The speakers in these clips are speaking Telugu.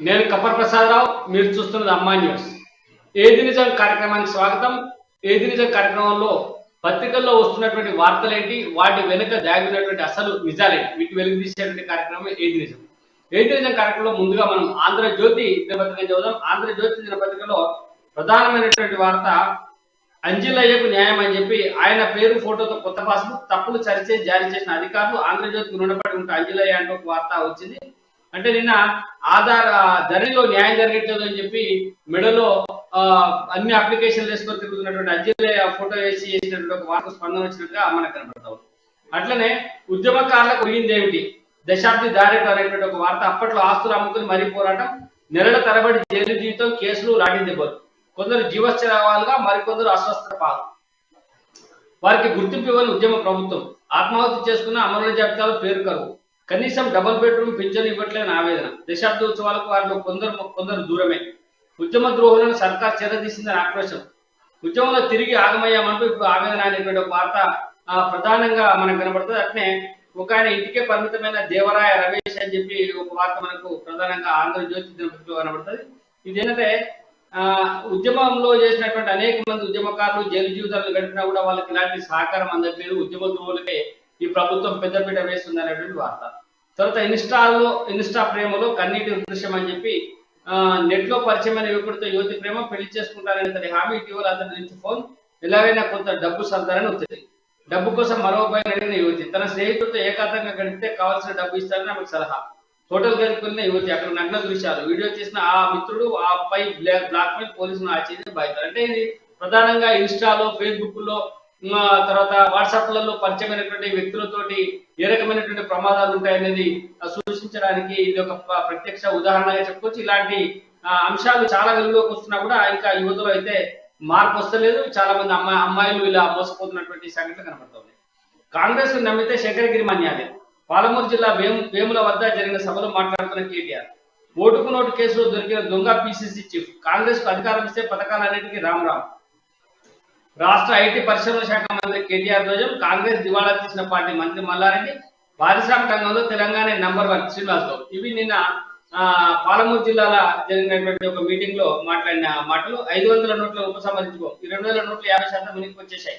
నేను కపర్ ప్రసాదరావు, మీరు చూస్తున్నది అమ్మా న్యూస్. ఏది నిజం కార్యక్రమానికి స్వాగతం. ఏది నిజం కార్యక్రమంలో పత్రికల్లో వస్తున్నటువంటి వార్తలేంటి, వాటి వెనుక దాగినటువంటి అసలు నిజాలేంటి, వీటి వెలుగు తీసేటువంటి కార్యక్రమం ఏది నిజం. ఏది నిజం కార్యక్రమంలో ముందుగా మనం ఆంధ్రజ్యోతి దినపత్రిక చదువుదాం. ఆంధ్రజ్యోతి దినపత్రికలో ప్రధానమైనటువంటి వార్త, అంజిలయ్యకు న్యాయం అని చెప్పి ఆయన పేరు ఫోటోతో కొత్త పాస్బుక్, తప్పులు సరిచేసి జారీ చేసిన అధికారులు, ఆంధ్రజ్యోతికి రుణపడి ఉంటే అంజిలయ్య అంటూ ఒక వార్త వచ్చింది. అంటే నిన్న ఆధార్ ధరలో న్యాయం జరగట్లేదు అని చెప్పి మెడలో అన్ని అప్లికేషన్లు వేసుకొని తిరుగుతున్నటువంటి అంజిలయ్య ఫోటో వేసి చేసినటువంటి ఒక వార్త స్పందన వచ్చినట్టుగా మనకు కనబడతాం. అట్లనే ఉద్యమకారులకు ఒరిగింది ఏమిటి, దశాబ్ది దారేట అనేటువంటి ఒక వార్త. అప్పట్లో ఆస్తులు అమ్ముకుని మరీ పోరాటం, నెలల తరబడి జైలు జీవితం, కేసులు, లాఠీ దెబ్బలు, కొందరు జీవశ్చరాలుగా, మరికొందరు అస్వస్థత పాలు. వారికి గుర్తింపు ఇవ్వని ఉద్యమ ప్రభుత్వం, ఆత్మహత్య చేసుకున్న అమరుల జాబితాలో పేరు కరువు, కనీసం డబుల్ బెడ్రూమ్ పింఛను ఇవ్వట్లేని ఆవేదన, దశాబ్ద ఉత్సవాలకు వారిలో కొందరు దూరమే, ఉద్యమ ద్రోహులను సర్కార్ చేరదీసిందని ఆక్రోశం, ఉద్యమంలో తిరిగి ఆగమయ్యామంటూ ఇప్పుడు ఆవేదన అనేటువంటి ఒక వార్త ప్రధానంగా మనకు కనబడుతుంది. అట్నే ఒక ఆయన ఇంటికే పరిమితమైన దేవరాయ రమేష్ అని చెప్పి ఒక వార్త మనకు ప్రధానంగా ఆంధ్రజ్యోతి దినపత్రికలో కనబడుతుంది. ఇదేంటంటే ఉద్యమంలో చేసినటువంటి అనేక మంది ఉద్యమకారులు జైలు జీవితాలు గడిపినా కూడా వాళ్ళకి ఇలాంటి సహకారం అందట్లేదు, ఉద్యమ ద్రోహులకే ఈ ప్రభుత్వం పెద్దపీట వేస్తుంది అనేటువంటి వార్త. తర్వాత ఇన్స్టా ప్రేమలో కన్నీటి దృశ్యం అని చెప్పి నెట్ లో పరిచయమైన యువకుడితో యువతి ప్రేమ, పెళ్లి చేసుకుంటారని అతని హామీ, ఇటీవల అతని నుంచి ఫోన్, ఎలాగైనా కొంత డబ్బు సర్దారని వచ్చింది. డబ్బు కోసం మరో అబ్బాయిని అడిగిన యువతి, తన స్నేహితుడితో ఏకాంతంగా గడిపితే కావాల్సిన డబ్బు ఇస్తారని ఆమెకు సలహా. హోటల్ గదికి యువతి, అక్కడ నగ్న దృశ్యాలు, వీడియో చేసిన ఆ మిత్రుడు ఆ అబ్బాయి బ్లాక్ మెయిల్, పోలీసులు ఆచరించిన బాధ్యత. అంటే ఇది ప్రధానంగా ఇన్స్టాలో, ఫేస్బుక్ లో, తర్వాత వాట్సాప్లలో పరిచయమైనటువంటి వ్యక్తులతోటి ఏ రకమైనటువంటి ప్రమాదాలు ఉంటాయనేది సూచించడానికి ఇది ఒక ప్రత్యక్ష ఉదాహరణగా చెప్పుకోవచ్చు. ఇలాంటి అంశాలు చాలా వెలుగులోకి వస్తున్నా కూడా ఇంకా యువతలో అయితే మార్పు వస్తలేదు. చాలా మంది అమ్మాయిలు ఇలా మోసపోతున్నటువంటి సంఘటన కనబడుతుంది. కాంగ్రెస్ నమ్మితే శంకరగిరి మన్యాలే, పాలమూరు జిల్లా వేముల వద్ద జరిగిన సభలో మాట్లాడుతున్న కేటీఆర్, ఓటుకు నోటు కేసులో దొరికిన దొంగ పిసిసి చీఫ్, కాంగ్రెస్ కు అధికారం ఇస్తే పథకాలన్నిటికీ రామ్. రాష్ట్ర ఐటీ పరిశ్రమల శాఖ మంత్రి కేటీఆర్ ధ్వజం, కాంగ్రెస్ దివాళా తీసిన పార్టీ మంత్రి మల్లారెడ్డి, పారిశ్రామిక రంగంలో తెలంగాణ నంబర్ 1 శ్రీనివాసరావు. ఇవి నిన్న పాలమూరు జిల్లాలో జరిగినటువంటి ఒక మీటింగ్ లో మాట్లాడిన మాటలు. 500 నోట్ల ఉపసంహరించుకో, 2000 నోట్లు 50% మునిగి వచ్చేసాయి.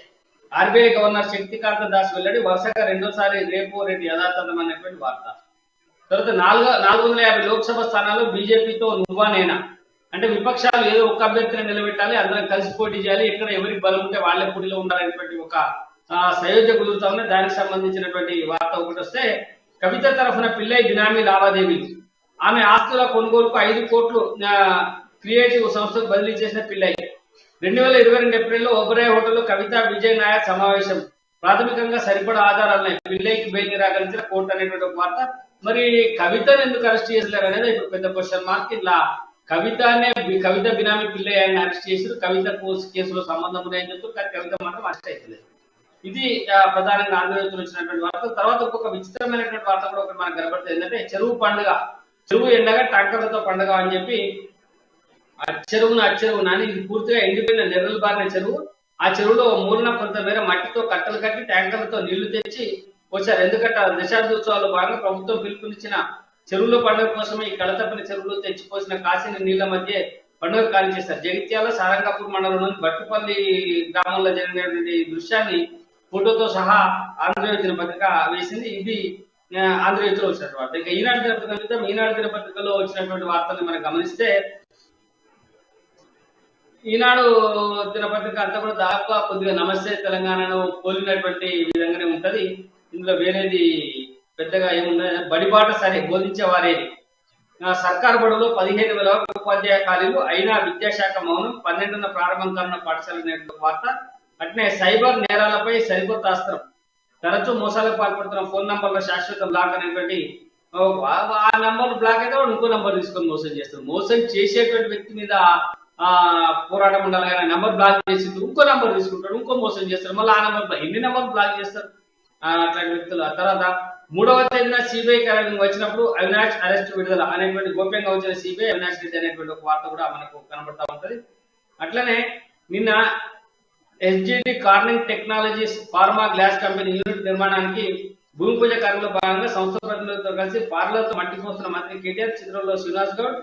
ఆర్బీఐ గవర్నర్ శక్తికాంత దాస్ వెల్లడి, వరుసగా రెండోసారి రేపో రేటు యథాతథం అనేటువంటి వార్త. తర్వాత 450 లోక్సభ స్థానాలు బీజేపీతో నువ్వా నేనా, అంటే విపక్షాలు ఏదో ఒక అభ్యర్థిని నిలబెట్టాలి, అందరం కలిసి పోటీ చేయాలి, ఎక్కడ ఎవరికి బలం ఉంటే వాళ్ళే పోటీలో ఉండాలనేటువంటి ఒక సయోధ్య కుదురుతా ఉంది. దానికి సంబంధించినటువంటి వార్త ఒకటి వస్తే, కవిత తరఫున పిల్లై బినామీ లావాదేవీలు, ఆమె ఆస్తుల కొనుగోలుకు 5 కోట్లు క్రియేటివ్ సంస్థకు బదిలీ చేసిన పిల్లై. 2022 ఏప్రిల్లో ఒబరాయ్ హోటల్లో కవిత విజయ్ నాయక్ సమావేశం, ప్రాథమికంగా సరిపడా ఆధారాలున్నాయి, పిల్లైకి బెయిల్ నిరాకరించిన కోర్టు అనేటువంటి ఒక వార్త. మరి కవితను ఎందుకు అరెస్ట్ చేసలేరు అనేది ఇప్పుడు పెద్ద క్వశ్చన్ మార్క్. ఇలా కవిత బినామీ పిల్లయ్యని అరెస్ట్ చేశారు, కవిత కేసులో సంబంధం ఉన్నాయని చెప్తూ, కానీ కవిత మాత్రం అరెస్ట్ అవుతలేదు. ఇది ప్రధానంగా ఆంధ్రజ్యోతిలో వచ్చినటువంటి వార్త. తర్వాత ఒక్కొక్క విచిత్రమైనటువంటి వార్త కూడా ఒకటి మనకు కనబడుతుంది. ఏంటంటే చెరువు ఎండగా ట్యాంకర్లతో పండుగ అని చెప్పి అచ్చెరువు నాని, ఇది పూర్తిగా ఎండిపోయిన నెర్రలు బారిన చెరువు. ఆ చెరువులో మూలన కొంతమేర మట్టితో కట్టలు కట్టి ట్యాంకర్లతో నీళ్లు తెచ్చి వచ్చారు. ఎందుకంటే దశాబ్ద ఉత్సవాల్లో భాగంగా ప్రభుత్వం పిలుపునిచ్చిన చెరువులో పండుగ కోసమే ఈ కడతపల్లి చెరువులో తెచ్చిపోసిన కాసిన నీళ్ల మధ్య పండుగ కార్యచేస్తారు. జగిత్యాల సారంగాపూర్ మండలంలోని బట్టుపల్లి గ్రామంలో జరిగినటువంటి దృశ్యాన్ని ఫోటోతో సహా ఆంధ్రజ్యోతి దినపత్రిక వేసింది. ఇది ఆంధ్రజ్యోతిలో వచ్చినటువంటి. ఇక ఈనాడు దినపత్రిక ఈనాడు దినపత్రికలో వచ్చినటువంటి వార్తల్ని మనం గమనిస్తే, ఈనాడు దినపత్రిక అంతా కూడా దాదాపుగా కొద్దిగా నమస్తే తెలంగాణను పోలినటువంటి విధంగానే ఉంటది. ఇందులో వేరేది పెద్దగా ఏమున్నది, బడిబాట సరే బోధించే వారేది, సర్కారు బడులో 15,000 ఉపాధ్యాయ ఖాళీలు, అయినా విద్యాశాఖ మౌనం, 12న ప్రారంభం కానున్న పాఠశాల వార్త. అట్నే సైబర్ నేరాలపై సరికొత్త అస్త్రం, తరచూ మోసాలకు పాల్పడుతున్న ఫోన్ నంబర్ల శాశ్వత బ్లాక్ అనేటువంటి, ఆ నంబర్ బ్లాక్ అయితే ఇంకో నంబర్ తీసుకొని మోసం చేస్తారు. మోసం చేసేటువంటి వ్యక్తి మీద పోరాటం ఉండాలి, కానీ నంబర్ బ్లాక్ చేసి ఇంకో నంబర్ తీసుకుంటాడు, ఇంకో మోసం చేస్తారు, మళ్ళీ ఆ నంబర్ ఎన్ని నంబర్ బ్లాక్ చేస్తారు అట్లాంటి వ్యక్తులు. ఆ తర్వాత 3వ తేదీన సిబిఐ వచ్చినప్పుడు అవినాష్ అరెస్ట్ విడుదల అనేటువంటి గోప్యంగా వచ్చిన సిబిఐ అవినాష్ రెడ్డి అనేటువంటి ఒక వార్త కూడా మనకు కనబడతా ఉంటది. అట్లనే నిన్న SGD Corning technologies pharma glass company unit నిర్మాణానికి భూమి పూజ కార్యంలో భాగంగా సంస్థ ప్రతినిధులతో కలిసి పార్లర్తో మట్టి పోస్తున్న మంత్రి కేటీఆర్, చిత్రంలో శ్రీనివాస్ గౌడ్,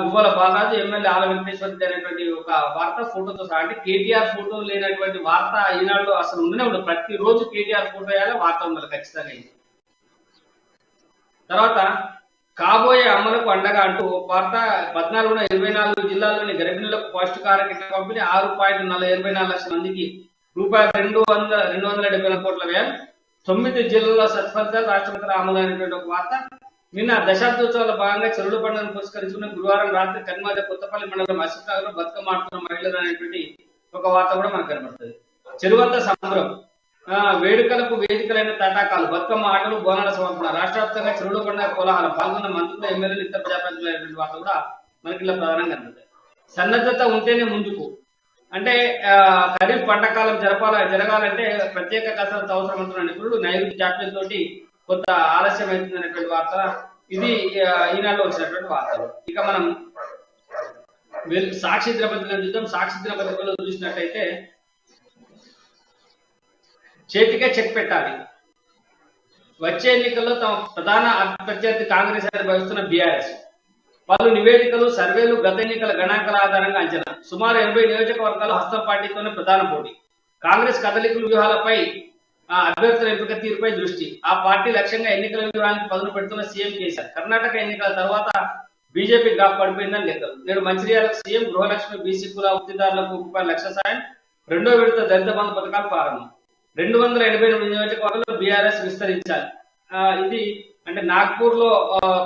గువ్వల బాలరాజు, ఎమ్మెల్యే ఆల వెంకటేశ్వర అనేటువంటి ఒక వార్త ఫోటోతో సహా. అంటే కేటీఆర్ ఫోటో లేనటువంటి వార్త ఈనాడు అసలు ఉండనే ఉండదు. ప్రతిరోజు కేటీఆర్ ఫోటో వేయాలి, వార్త ఉండాలి ఖచ్చితంగా. తర్వాత కాబోయే అమ్మలకు అండగా అంటూ వార్త 1424 జిల్లాల్లోని గర్భిణులకు పౌష్టికాహార కిట్ల పంపిణీ 6.84 లక్షల మందికి రూపాయలు 274 కోట్ల వ్యయం, 9 జిల్లాల్లో సత్ఫలితాలు రాష్ట్రపతి ఆమోదైనటువంటి ఒక వార్త. నిన్న దశాబ్దోత్సవాల భాగంగా చెరువుల పండుగను పురస్కరించుకున్న గురువారం రాత్రి కన్మాద కొత్తపల్లి మండలం అసిఫాగలో బతుకమ్మ ఆడుతున్న మహిళలు అనేటువంటి ఒక వార్త కూడా మనకు కనబడుతుంది. చెరువంత సంబరం, వేడుకలకు వేదికలైన తటాకాలు, బతుకమ్మ ఆటలు, బోనాల సమర్పణ, రాష్ట్ర వ్యాప్తంగా చెరువుల పండుగ కోలాహలం, పాల్గొన్న మంత్రులు, ఎమ్మెల్యేలు, ఇతర ప్రజాప్రతినిధులైనటువంటి వార్త కూడా మనకి ఇలా ప్రధానంగా కనబడుతుంది. సన్నద్ధత ఉంటేనే ముందుకు, అంటే ఖరీఫ్ పంట కాలం జరగాలంటే ప్రత్యేక కసరత్తు అవసరం అంటున్న నిపుణులు, నైరుతి జాప్యం తోటి కొంత ఆలస్యం అవుతుంది అనేటువంటి వార్త. ఇది ఈనాడులో వచ్చినటువంటి వార్తలు. ఇక మనం సాక్షి దినపత్రికలు చూద్దాం. సాక్షి దినపత్రికలో చూసినట్టయితే చేతికే చెక్ పెట్టాలి, వచ్చే ఎన్నికల్లో తమ ప్రధాన ప్రత్యర్థి కాంగ్రెస్ అని భావిస్తున్న బీఆర్ఎస్, పలు నివేదికలు, సర్వేలు, గత ఎన్నికల గణాంకాల ఆధారంగా అంచనా, సుమారు 80 నియోజకవర్గాలు హస్తం పార్టీతోనే ప్రధాన పోటీ, కాంగ్రెస్ కదలికల వ్యూహాలపై అభ్యర్థుల ఎంపిక తీరుపై దృష్టి, ఆ పార్టీ లక్ష్యంగా ఎన్నికల వ్యూహానికి పదును పెడుతున్న సీఎం కేసీఆర్, కర్ణాటక ఎన్నికల తర్వాత బీజేపీ గ్రాఫ్ పడిపోయిందని లెక్కలు, నేడు మంచిర్యాలకు సీఎం, గృహలక్ష్మి, బీసీ కుల వృత్తిదారులకు ₹1,00,000 సాయం, 2వ విడత దళిత బంధు పథకాలు ప్రారంభం, 288 నియోజకవర్గాల్లో బీఆర్ఎస్ విస్తరించాలి. ఇది అంటే నాగ్పూర్ లో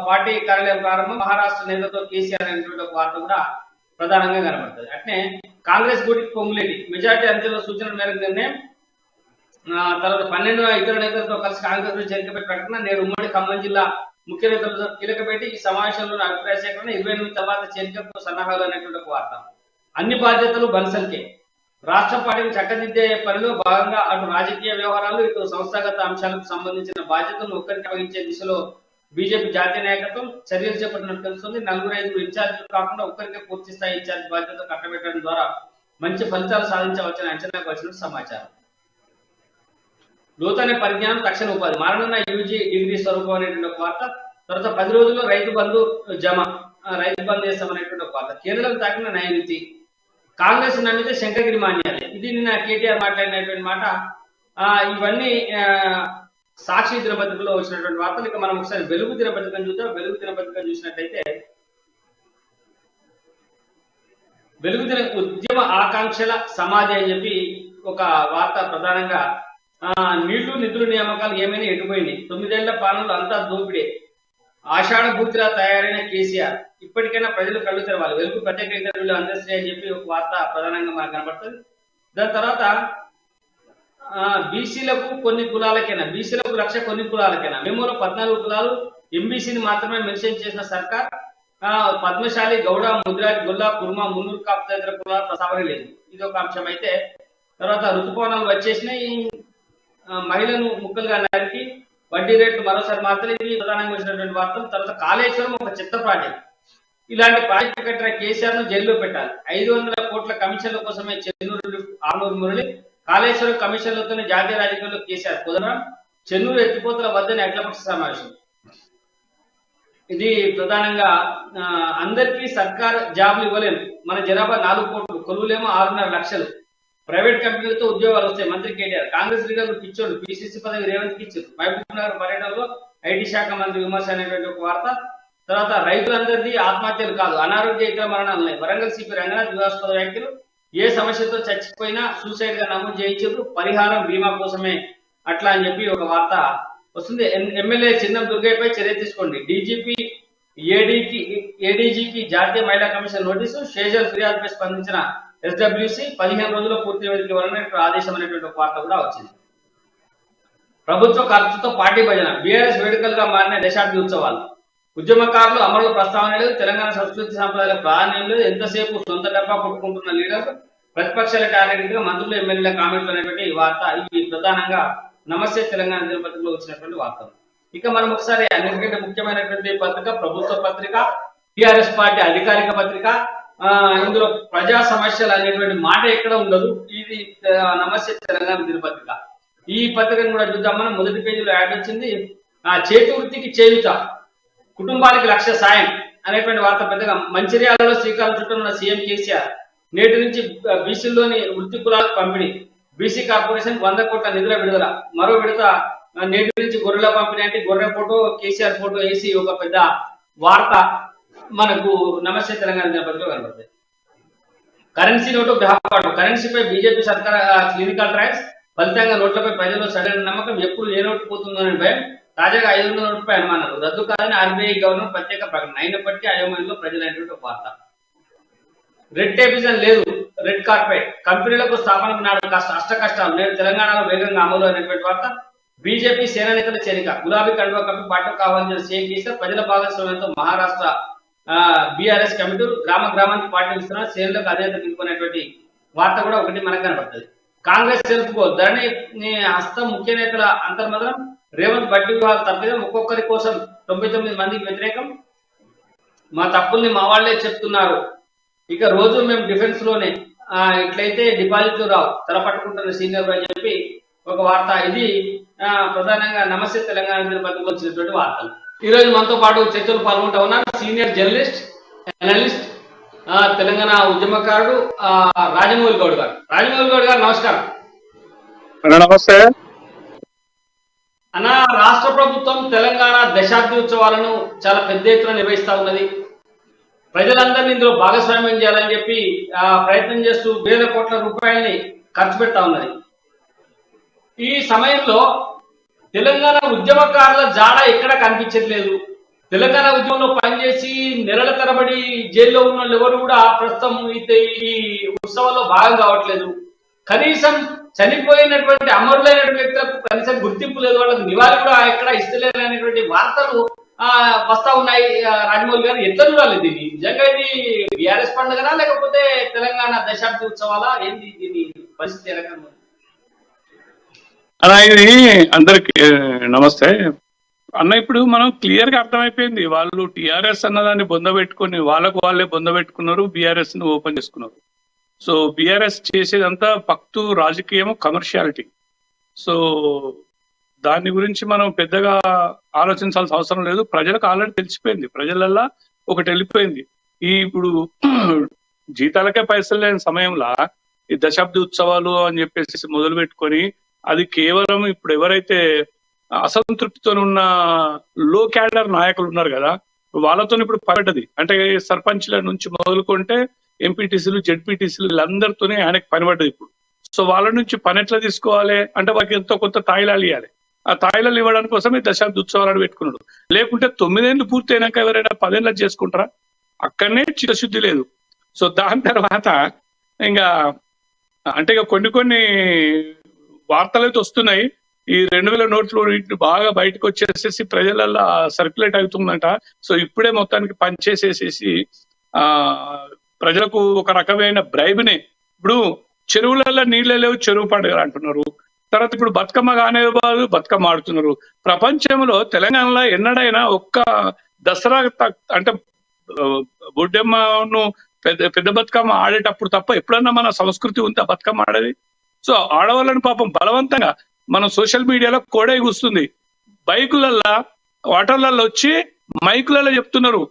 పార్టీ కార్యాలయం ప్రారంభం, మహారాష్ట్ర నేతలతో కేసీఆర్ అనేటువంటి ఒక వార్త కూడా ప్రధానంగా కనబడుతుంది. అట్నే కాంగ్రెస్ గూటికి పొంగులేటి, మెజార్టీ అంచెల సూచనల మేరకు నిర్ణయం, తర్వాత 12 ఇతర నేతలతో కలిసి కాంగ్రెస్ లో చేరికపై ప్రకటన, నేడు ఉమ్మడి ఖమ్మం జిల్లా ముఖ్య నేతలతో కీలక భేటీ, ఈ సమావేశంలో అభిప్రాయ సేకరణ, 28 తర్వాత చేరికకు సన్నాహాలు అనేటువంటి ఒక వార్త. అన్ని బాధ్యతలు బన్సల్కే, రాష్ట్ర పార్టీని చక్కదిద్దే పనిలో భాగంగా అటు రాజకీయ వ్యవహారాలు, ఇటు సంస్థాగత అంశాలకు సంబంధించిన బాధ్యతలను ఒక్కరికి వహించే దిశలో బీజేపీ జాతీయ నాయకత్వం చర్యలు చేపట్టినట్టు తెలుస్తుంది. 4-5 ఇన్ఛార్జీలు కాకుండా ఒక్కరికే పూర్తి స్థాయి ఇన్ఛార్జ్ బాధ్యత కట్టబెట్టడం ద్వారా మంచి ఫలితాలు సాధించవచ్చని అంచనాకు వచ్చినట్టు సమాచారం. నూతన పరిజ్ఞానం, తక్షణ ఉపాధి, మారనున్న యూజీ డిగ్రీ స్వరూపం అనేటువంటి ఒక వార్త. తర్వాత 10 రోజుల్లో రైతు బంధు జమ, రైతు బంధు చేస్తామనేటువంటి ఒక వార్త. కేరళం తాకిన నైరుతి, కాంగ్రెస్ నమ్మితే శంకరగిరి మాన్యాలే, ఇది నిన్న కేటీఆర్ మాట్లాడినటువంటి మాట. ఇవన్నీ సాక్షి దినపత్రికలో వచ్చినటువంటి వార్తలు. ఇక మనం ఒకసారి వెలుగు దినపత్రికను చూద్దాం. వెలుగు దినపత్రిక చూసినట్టయితే వెలుగు దిన ఉద్యమ ఆకాంక్షల సమాధి అని చెప్పి ఒక వార్త ప్రధానంగా. నీళ్లు నిధులు నియామకాలు ఏమైనా ఎటుపోయింది, 9 ఏళ్ల పాలనలో అంతా దోపిడే, ఆషాఢ భూతిలా తయారైన కేసీఆర్, ఇప్పటికైనా ప్రజలు కళ్ళు తెరవాలి, వెలుగు ప్రత్యేక ఇంటర్వ్యూలో అందశ్రీ అని చెప్పి ఒక వార్త ప్రధానంగా మనకు కనబడుతుంది. దాని తర్వాత బీసీలకు కొన్ని కులాలకైనా, బీసీలకు 1,00,000 కొన్ని కులాలకైనా, మెమోలో 14 కులాలు, ఎంబీసీని మాత్రమే మెన్షన్ చేసిన సర్కార్, పద్మశాలి, గౌడ, ముద్రాజ్, గొల్ల, కుర్మ, మున్నూరు కాపు తదితర కులాల ప్రస్తావన లేదు, ఇది ఒక అంశం. అయితే తర్వాత ఋతుపవనాలు వచ్చేసినాయి, మహిళను ముక్కలుగా నరికి వడ్డీ రేట్లు మరోసారి మాత్రం, ఇవి ప్రధానంగా వచ్చినటువంటి వార్తలు. తర్వాత కాళేశ్వరం ఒక చెత్త ప్రాజెక్ట్, ఇలాంటి ప్రాజెక్టు కట్టిన కేసీఆర్ ను జైల్లో పెట్టాలి, 500 కోట్ల కమిషన్ల కోసమే చెన్నూరు ఆనూరు మురళి, కాళేశ్వరం కమిషన్లతోనే జాతీయ రాజకీయాల్లో కేసీఆర్ కుదరం, చెన్నూరు ఎత్తిపోతల వద్దని అఖిలపక్ష సమావేశం. ఇది ప్రధానంగా అందరికీ సర్కార్ జాబ్లు ఇవ్వలేదు, మన జనాభా 4 కోట్లు, కొలువులేమో 6.5 లక్షలు, ప్రైవేట్ కంపెనీలతో ఉద్యోగాలు వస్తాయి, మంత్రి కేటీఆర్, కాంగ్రెస్ లీడర్లు పిచ్చోడు, పిసిసి పదవి రేవంత్కి ఇచ్చారు, మహబూబ్ నగర్ పర్యటనలో ఐటీ శాఖ మంత్రి విమర్శ అనేటువంటి ఒక వార్త. తర్వాత రైతులందరిది ఆత్మహత్యలు కాదు, అనారోగ్య ఇతర మరణాలు ఉన్నాయి, వరంగల్ సిపి రంగనాథ్ వివాదాస్పద వ్యాఖ్యలు, ఏ సమస్యతో చచ్చిపోయినా సూసైడ్ గా నమోదు చేయించారు, పరిహారం బీమా కోసమే అట్లా అని చెప్పి ఒక వార్త వస్తుంది. ఎమ్మెల్యే చిన్నం దుర్గయ్యపై చర్య తీసుకోండి, డీజీపీ ఏడీజీకి జాతీయ మహిళా కమిషన్ నోటీసు, షేజల్ ఫిర్యాదుపై స్పందించిన ఎస్డబ్ల్యూసీ, 15 రోజుల్లో పూర్తి నివేదిక ఇవ్వాలని ఆదేశం అనేటువంటి ఒక వార్త కూడా వచ్చింది. ప్రభుత్వ ఖర్చుతో పార్టీ భజన, బీఆర్ఎస్ వేడుకలుగా మారిన దశాబ్ది ఉత్సవాలు, ఉద్యమకారులు అమలు ప్రస్తావన లేదు, తెలంగాణ సంస్కృతి సంప్రదాయాల ప్రాధాన్యం లేదు, ఎంతసేపు సొంత డబ్బా కొట్టుకుంటున్న లీడర్లు, ప్రతిపక్షాల టార్గెట్ గా మంత్రులు ఎమ్మెల్యేల కామెంట్లు అనేటువంటి వార్త. ఇవి ప్రధానంగా నమస్తే తెలంగాణ దినపత్రికలో వచ్చినటువంటి వార్తలు. ఇక మనం ఒకసారి అన్నిటికంటే ముఖ్యమైనటువంటి పత్రిక ప్రభుత్వ పత్రిక, టిఆర్ఎస్ పార్టీ అధికారిక పత్రిక. ఇందులో ప్రజా సమస్యలు అనేటువంటి మాట ఎక్కడ ఉండదు, ఇది నమస్తే తెలంగాణ దినపత్రిక. ఈ పత్రికను కూడా చూద్దాం మనం. మొదటి పేజీలో యాడ్ వచ్చింది, చేతి వృత్తికి చేయుత, కుటుంబానికి 1,00,000 సాయం అనేటువంటి వార్త పెద్దగా. మంచిర్యాలలో శ్రీకారం చుట్టూ సీఎం కేసీఆర్ నేటి నుంచి బీసీల్లోని వృత్తి కులాలకు పంపిణీ, బీసీ కార్పొరేషన్ 100 కోట్ల నిధుల విడుదల. మరో విడత నేటి నుంచి గొర్రెల పంపిణీ అంటే గొర్రె ఫోటో కేసీఆర్ ఫోటో వేసి ఒక పెద్ద వార్త మనకు నమస్తే తెలంగాణ దినపత్రికలో కనబడుతుంది. కరెన్సీ నోటు గ్రహపాటు, కరెన్సీపై బీజేపీ సర్కార్ క్లినికల్ ట్రయల్స్, ఫలితంగా నోట్లపై ప్రజల్లో సరైన నమ్మకం, ఎప్పుడు ఏ నోటు పోతుందనే భయం, తాజాగా 500 నోట్లపై అనుమానాలు, రద్దు కాదని ఆర్బీఐ గవర్నర్ ప్రత్యేక ప్రకటన. అయినప్పటికీ అయోమయంలో ప్రజలైనటువంటి ఒక వార్త. రెడ్ టేపిజన్ లేదు, రెడ్ కార్పెట్, కంపెనీలకు స్థాపనకు నాడు అష్ట కష్టాలు, నేడు తెలంగాణలో వేగంగా అమలు అనేటువంటి వార్త. బీజేపీ సేనా నేతల చేరిక, గులాబీ కండువా కప్పి పార్టీ కావాలని సీఎం కేసీఆర్, ప్రజల భాగస్వామ్యంతో మహారాష్ట్ర బీఆర్ఎస్ కమిటీలు గ్రామ గ్రామానికి పార్టీ ఇస్తున్నారు, శ్రేణులకు అధినేత పిలుపునేటువంటి వార్త కూడా ఒకటి మనకు కనబడుతుంది. కాంగ్రెస్ తెలుపుకో, ధరణి హస్తం, ముఖ్య నేతల అంతర్మదనం, రేవంత్ బడ్డీ వివాహాలు తప్పిదం, ఒక్కొక్కరి కోసం 99 మందికి వ్యతిరేకం, మా తప్పుల్ని మా వాళ్లే చెప్తున్నారు, ఇక రోజు మేము డిఫెన్స్ లోనే, ఇట్లయితే డిపాజిట్లు రావు, తలపట్టుకుంటున్న సీనియర్ అని చెప్పి ఒక వార్త. ఇది ప్రధానంగా నమస్తే తెలంగాణ దినపత్రికలో వచ్చినటువంటి వార్తలు. ఈ రోజు మనతో పాటు చర్చలు పాల్గొంటూ ఉన్నారు సీనియర్ జర్నలిస్ట్, అనలిస్ట్, తెలంగాణ ఉద్యమకారుడు రాజమౌళి గౌడ్ గారు. రాజమౌళి గౌడ్ గారు నమస్కారం. నమస్తే అన్న. రాష్ట్ర ప్రభుత్వం తెలంగాణ దశాబ్ది ఉత్సవాలను చాలా పెద్ద ఎత్తున నిర్వహిస్తా ఉన్నది. ప్రజలందరినీ ఇందులో భాగస్వామ్యం చేయాలని చెప్పి ప్రయత్నం చేస్తూ వేల కోట్ల రూపాయలని ఖర్చు పెడతా ఉన్నది. ఈ సమయంలో తెలంగాణ ఉద్యమకారుల జాడ ఎక్కడ కనిపించట్లేదు. తెలంగాణ ఉద్యమంలో పనిచేసి నెలల తరబడి జైల్లో ఉన్న వాళ్ళు ఎవరు కూడా ప్రస్తుతం ఈ ఉత్సవాల్లో భాగం కావట్లేదు. కనీసం చనిపోయినటువంటి అమరులైనటువంటి వ్యక్తులకు కనీసం గుర్తింపు లేదు, వాళ్ళకి నివాళి కూడా ఎక్కడ ఇస్తలేరు అనేటువంటి వార్తలు వస్తా ఉన్నాయి. రాజమౌళి గారు ఎట్లా చూడాలి దీన్ని? నిజంగా ఇది బీఆర్ఎస్ పండుగనా లేకపోతే తెలంగాణ దశాబ్ది ఉత్సవాలా? ఏంది దీని పరిస్థితి? ఏ రకంగా అలా ఇది అందరికి నమస్తే అన్న. ఇప్పుడు మనం క్లియర్ గా అర్థమైపోయింది, వాళ్ళు టిఆర్ఎస్ అన్నదాన్ని బొందబెట్టుకుని వాళ్ళకు వాళ్ళే బొందబెట్టుకున్నారు, బీఆర్ఎస్ ని ఓపెన్ చేసుకున్నారు. సో బీఆర్ఎస్ చేసేదంతా పక్తు రాజకీయం, కమర్షియాలిటీ. సో దాని గురించి మనం పెద్దగా ఆలోచించాల్సిన అవసరం లేదు. ప్రజలకు ఆల్రెడీ తెలిసిపోయింది, ప్రజలల్లా ఒకటి వెళ్ళిపోయింది. ఇప్పుడు జీతాలకే పైసలు లేని సమయంలో ఈ దశాబ్ది ఉత్సవాలు అని చెప్పేసి మొదలు పెట్టుకొని అది కేవలం ఇప్పుడు ఎవరైతే అసంతృప్తితో ఉన్న లో క్యాడర్ నాయకులు ఉన్నారు కదా, వాళ్ళతో ఇప్పుడు పడ్డది. అంటే సర్పంచ్ల నుంచి మొదలుకుంటే ఎంపీటీసీలు, జెడ్పీటీసీలు వీళ్ళందరితోనే ఆయనకు పనిపడ్డది ఇప్పుడు. సో వాళ్ళ నుంచి పని ఎట్లా తీసుకోవాలి అంటే వాళ్ళకి ఎంతో కొంత తాయిలాలు ఇవ్వాలి. ఆ తాయిలాలు ఇవ్వడానికి కోసమే దశాబ్ది ఉత్సవాలను పెట్టుకున్నాడు. లేకుంటే 9 ఏళ్ళు పూర్తి అయినాక ఎవరైనా 10 ఏళ్ళు చేసుకుంటారా? అక్కడనే చిత్తశుద్ధి లేదు. సో దాని తర్వాత ఇంకా అంటే ఇక కొన్ని వార్తలు అయితే వస్తున్నాయి. ఈ 2000 నోట్లు బాగా బయటకు వచ్చేసేసి ప్రజలల్లో సర్క్యులేట్ అవుతుందంట. సో ఇప్పుడే మొత్తానికి పనిచేసేసేసి ప్రజలకు ఒక రకమైన బ్రైబ్నే. ఇప్పుడు చెరువులలో నీళ్ళే లేవు, చెరువు పండుగలు అంటున్నారు. తర్వాత ఇప్పుడు బతుకమ్మ కానే వాళ్ళు బతుకమ్మ ఆడుతున్నారు. ప్రపంచంలో తెలంగాణలో ఎన్నడైనా ఒక్క దసరా అంటే బొడ్డెమ్మను పెద్ద బతుకమ్మ ఆడేటప్పుడు తప్ప ఎప్పుడన్నా మన సంస్కృతి ఉందా బతుకమ్మ ఆడేది? సో ఆడవాళ్ళని పాపం బలవంతంగా మనం సోషల్ మీడియాలో కోడే కూస్తుంది. బైకులల్లో వాటర్లలో వచ్చి మైకులలో చెప్తున్నారు,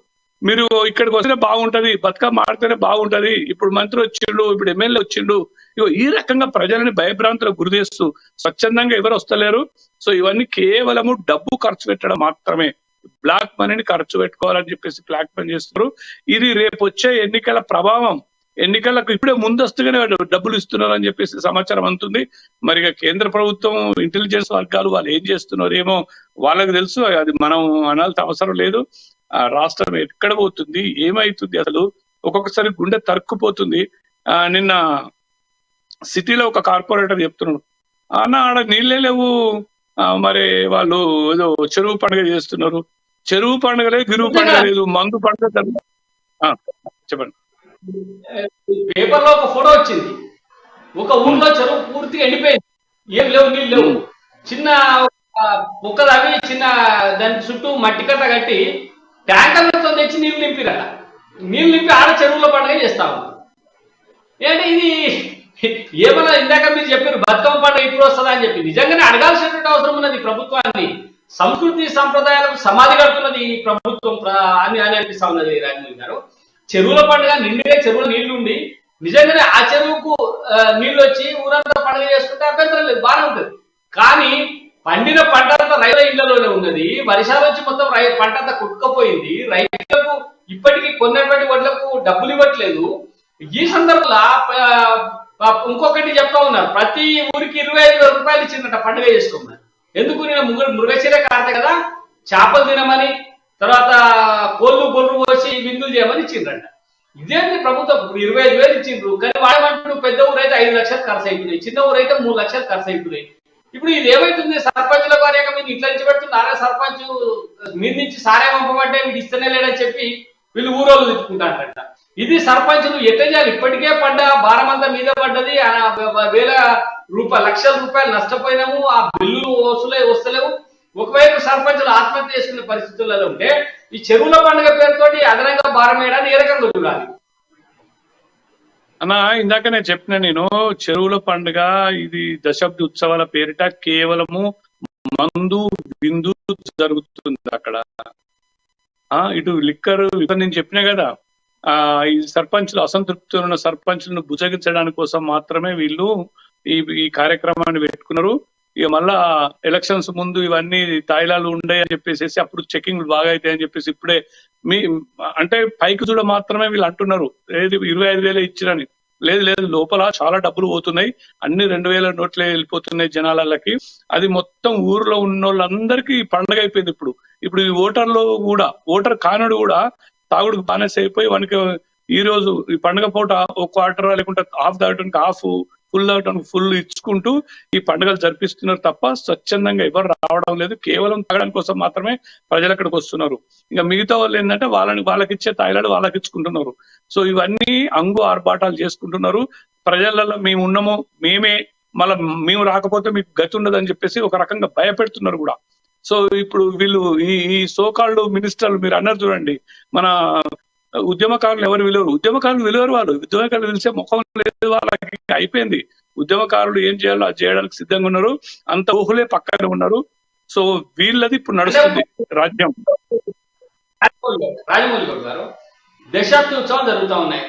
మీరు ఇక్కడికి వస్తే బాగుంటది, బతుకమ్మ ఆడితేనే బాగుంటది, ఇప్పుడు మంత్రి వచ్చిండు, ఇప్పుడు ఎమ్మెల్యే వచ్చిండు. ఇగో ఈ rకంగా ప్రజలని భయభ్రాంతులకు గురి చేస్తూ స్వచ్ఛందంగా ఎవరు వస్తలేరు. సో ఇవన్నీ కేవలము డబ్బు ఖర్చు పెట్టడం మాత్రమే, బ్లాక్ మనీని ఖర్చు పెట్టుకోవాలని చెప్పేసి బ్లాక్ మనీ చేస్తున్నారు. ఇది రేపు వచ్చే ఎన్నికల ప్రభావం, ఎన్నికలకు ఇప్పుడే ముందస్తుగానే డబ్బులు ఇస్తున్నారు అని చెప్పేసి సమాచారం అందుతుంది. మరి కేంద్ర ప్రభుత్వం ఇంటెలిజెన్స్ వర్గాలు వాళ్ళు ఏం చేస్తున్నారు ఏమో వాళ్ళకి తెలుసు, అది మనం అనాల్సిన అవసరం లేదు. రాష్ట్రం ఎక్కడ పోతుంది, ఏమైతుంది, అసలు ఒక్కొక్కసారి గుండె తరుక్కుపోతుంది. నిన్న సిటీలో ఒక కార్పొరేటర్ చెప్తున్నాడు, అన్న ఆడ నీళ్ళే లేవు, మరి వాళ్ళు ఏదో చెరువు పండుగ చేస్తున్నారు. చెరువు పండుగ లేదు, గిరువు పండుగ లేదు, మందు పండుగ. చెప్పండి. పేపర్ లో ఒక ఫోటో వచ్చింది, ఒక ఊర్లో చెరువు పూర్తిగా ఎండిపోయింది, ఏం లేవు, నీళ్ళు లేవు. చిన్న ముక్కదవి చిన్న దాని చుట్టూ మట్టి కట్ట కట్టి ట్యాంకర్లతో తెచ్చి నీళ్లు నింపిరట. నీళ్లు నింపి ఆడ చెరువులో పండుగ చేస్తాము. ఏంటి ఇది? ఏమన్నా ఇందాక మీరు చెప్పారు బతుకమ్మ పండుగ ఇప్పుడు వస్తుందా అని చెప్పి నిజంగానే అడగాల్సినటువంటి అవసరం ఉన్నది ప్రభుత్వాన్ని. సంస్కృతి సంప్రదాయాలకు సమాధి కడుతున్నది ఈ ప్రభుత్వం అని అని అనిపిస్తా ఉన్నది రాజమౌళి గారు. చెరువుల పండుగ నిండుగా చెరువుల నీళ్లు ఉండి నిజంగానే ఆ చెరువుకు నీళ్లు వచ్చి ఊరంతా పండుగ చేసుకుంటే అభ్యంతరం లేదు, బాగానే ఉంటుంది. కానీ పండిన పంట అంతా రైతుల ఇళ్లలోనే ఉన్నది, వర్షాలు వచ్చి మొత్తం పంట అంతా కుట్టుకపోయింది, రైతులకు ఇప్పటికీ కొన్నటువంటి వడ్లకు డబ్బులు ఇవ్వట్లేదు. ఈ సందర్భంలో ఇంకొకటి చెప్తా ఉన్నారు, ప్రతి ఊరికి 25,000 రూపాయలు ఇచ్చిందట పండుగ చేసుకోమని. ఎందుకు? నేను మృగశిర కార్తె కదా, చేపలు తినమని, తర్వాత కోళ్ళు గొర్రెలు పోసి విందులు చేయమని ఇచ్చిండ్రంట. ఇదేంటి ప్రభుత్వం 25,000 ఇచ్చిండ్రు, కానీ వాడమంటూ పెద్ద ఊరైతే 5 లక్షలు ఖర్చు అయిపోయినాయి, చిన్న ఊరైతే 3 లక్షలు ఖర్చు అయిపోయినాయి. ఇప్పుడు ఇది ఏమైతుంది? సర్పంచుల వారేక మీరు ఇట్లా నుంచి పెడుతున్నారు, సర్పంచ్ మీరు నుంచి సారే పంపమంటే వీడు ఇస్తనే లేడని చెప్పి వీళ్ళు ఊరోళ్ళు తిట్టుకుంటారంట. ఇది సర్పంచులు ఎట్లా చేయాలి? ఇప్పటికే పడ్డ భారం అంతా మీద పడ్డది, లక్షల రూపాయలు నష్టపోయినాము, ఆ బిల్లులు వస్తలేవు. ఒకవైపు సర్పంచులు ఆత్మహత్య చేసుకునే పరిస్థితులలో ఉంటే ఈ చెరువుల పండుగ పేరుతోటి అదనంగా భారం వేయడానికి ఏ రకంగా చూడాలి అన్న? ఇందాక నేను చెప్పిన, నేను చెరువుల పండుగ ఇది దశాబ్ది ఉత్సవాల పేరిట కేవలము మందు విందు జరుగుతుంది అక్కడ. ఇటు లిక్కర్ నేను చెప్పినా కదా, ఈ సర్పంచులు అసంతృప్తి ఉన్న సర్పంచులను బుజ్జగించడానికి కోసం మాత్రమే వీళ్ళు ఈ కార్యక్రమాన్ని పెట్టుకున్నారు. ఇక మళ్ళా ఎలక్షన్స్ ముందు ఇవన్నీ తాయిలాలు ఉండే అని చెప్పేసి అప్పుడు చెకింగ్ బాగా అవుతాయి అని చెప్పేసి ఇప్పుడే అంటే పైకి చూడ మాత్రమే వీళ్ళు అంటున్నారు, ఏది 25,000 ఇచ్చిరని. లేదు, లోపల చాలా డబ్బులు పోతున్నాయి, అన్ని 2,000 నోట్లే వెళ్ళిపోతున్నాయి జనాలకి. అది మొత్తం ఊర్లో ఉన్న వాళ్ళందరికీ పండగ అయిపోయింది. ఇప్పుడు ఈ ఓటర్లు కూడా, ఓటర్ కానుడు కూడా తాగుడుకు బానిస అయిపోయి వానికి ఈ రోజు ఈ పండుగ పూట ఒక క్వార్టర్ లేకుంటే హాఫ్ దాటానికి హాఫ్, ఫుల్ దాటానికి ఫుల్ ఇచ్చుకుంటూ ఈ పండుగలు జరిపిస్తున్నారు తప్ప స్వచ్ఛందంగా ఎవరు రావడం లేదు. కేవలం తాగడానికి కోసం మాత్రమే ప్రజలు అక్కడికి వస్తున్నారు. ఇంకా మిగతా వాళ్ళు ఏంటంటే వాళ్ళకి ఇచ్చే తాయిలాడు వాళ్ళకి ఇచ్చుకుంటున్నారు. సో ఇవన్నీ అంగు ఆర్భాటాలు చేసుకుంటున్నారు. ప్రజలలో మేము ఉన్నాము, మళ్ళీ మేము రాకపోతే మీకు గతి ఉండదని చెప్పేసి ఒక రకంగా భయపెడుతున్నారు కూడా. సో ఇప్పుడు వీళ్ళు ఈ సోకాళ్ళు మినిస్టర్లు మీరు అన్నారు చూడండి, మన ఉద్యమకారులు ఎవరు విలువరు? ఉద్యమకారులు విలువరు, ఉద్యమకారులు పిలిచే ముఖం లేదు వాళ్ళకి. అయిపోయింది. ఉద్యమకారులు ఏం చేయాలో అది చేయడానికి సిద్ధంగా ఉన్నారు, అంత ఊహలే పక్కనే ఉన్నారు. సో వీళ్ళది ఇప్పుడు నడుస్తుంది రాజ్యం. రాజమౌళి గారు, దశాబ్ది ఉత్సవాలు జరుగుతూ ఉన్నాయి.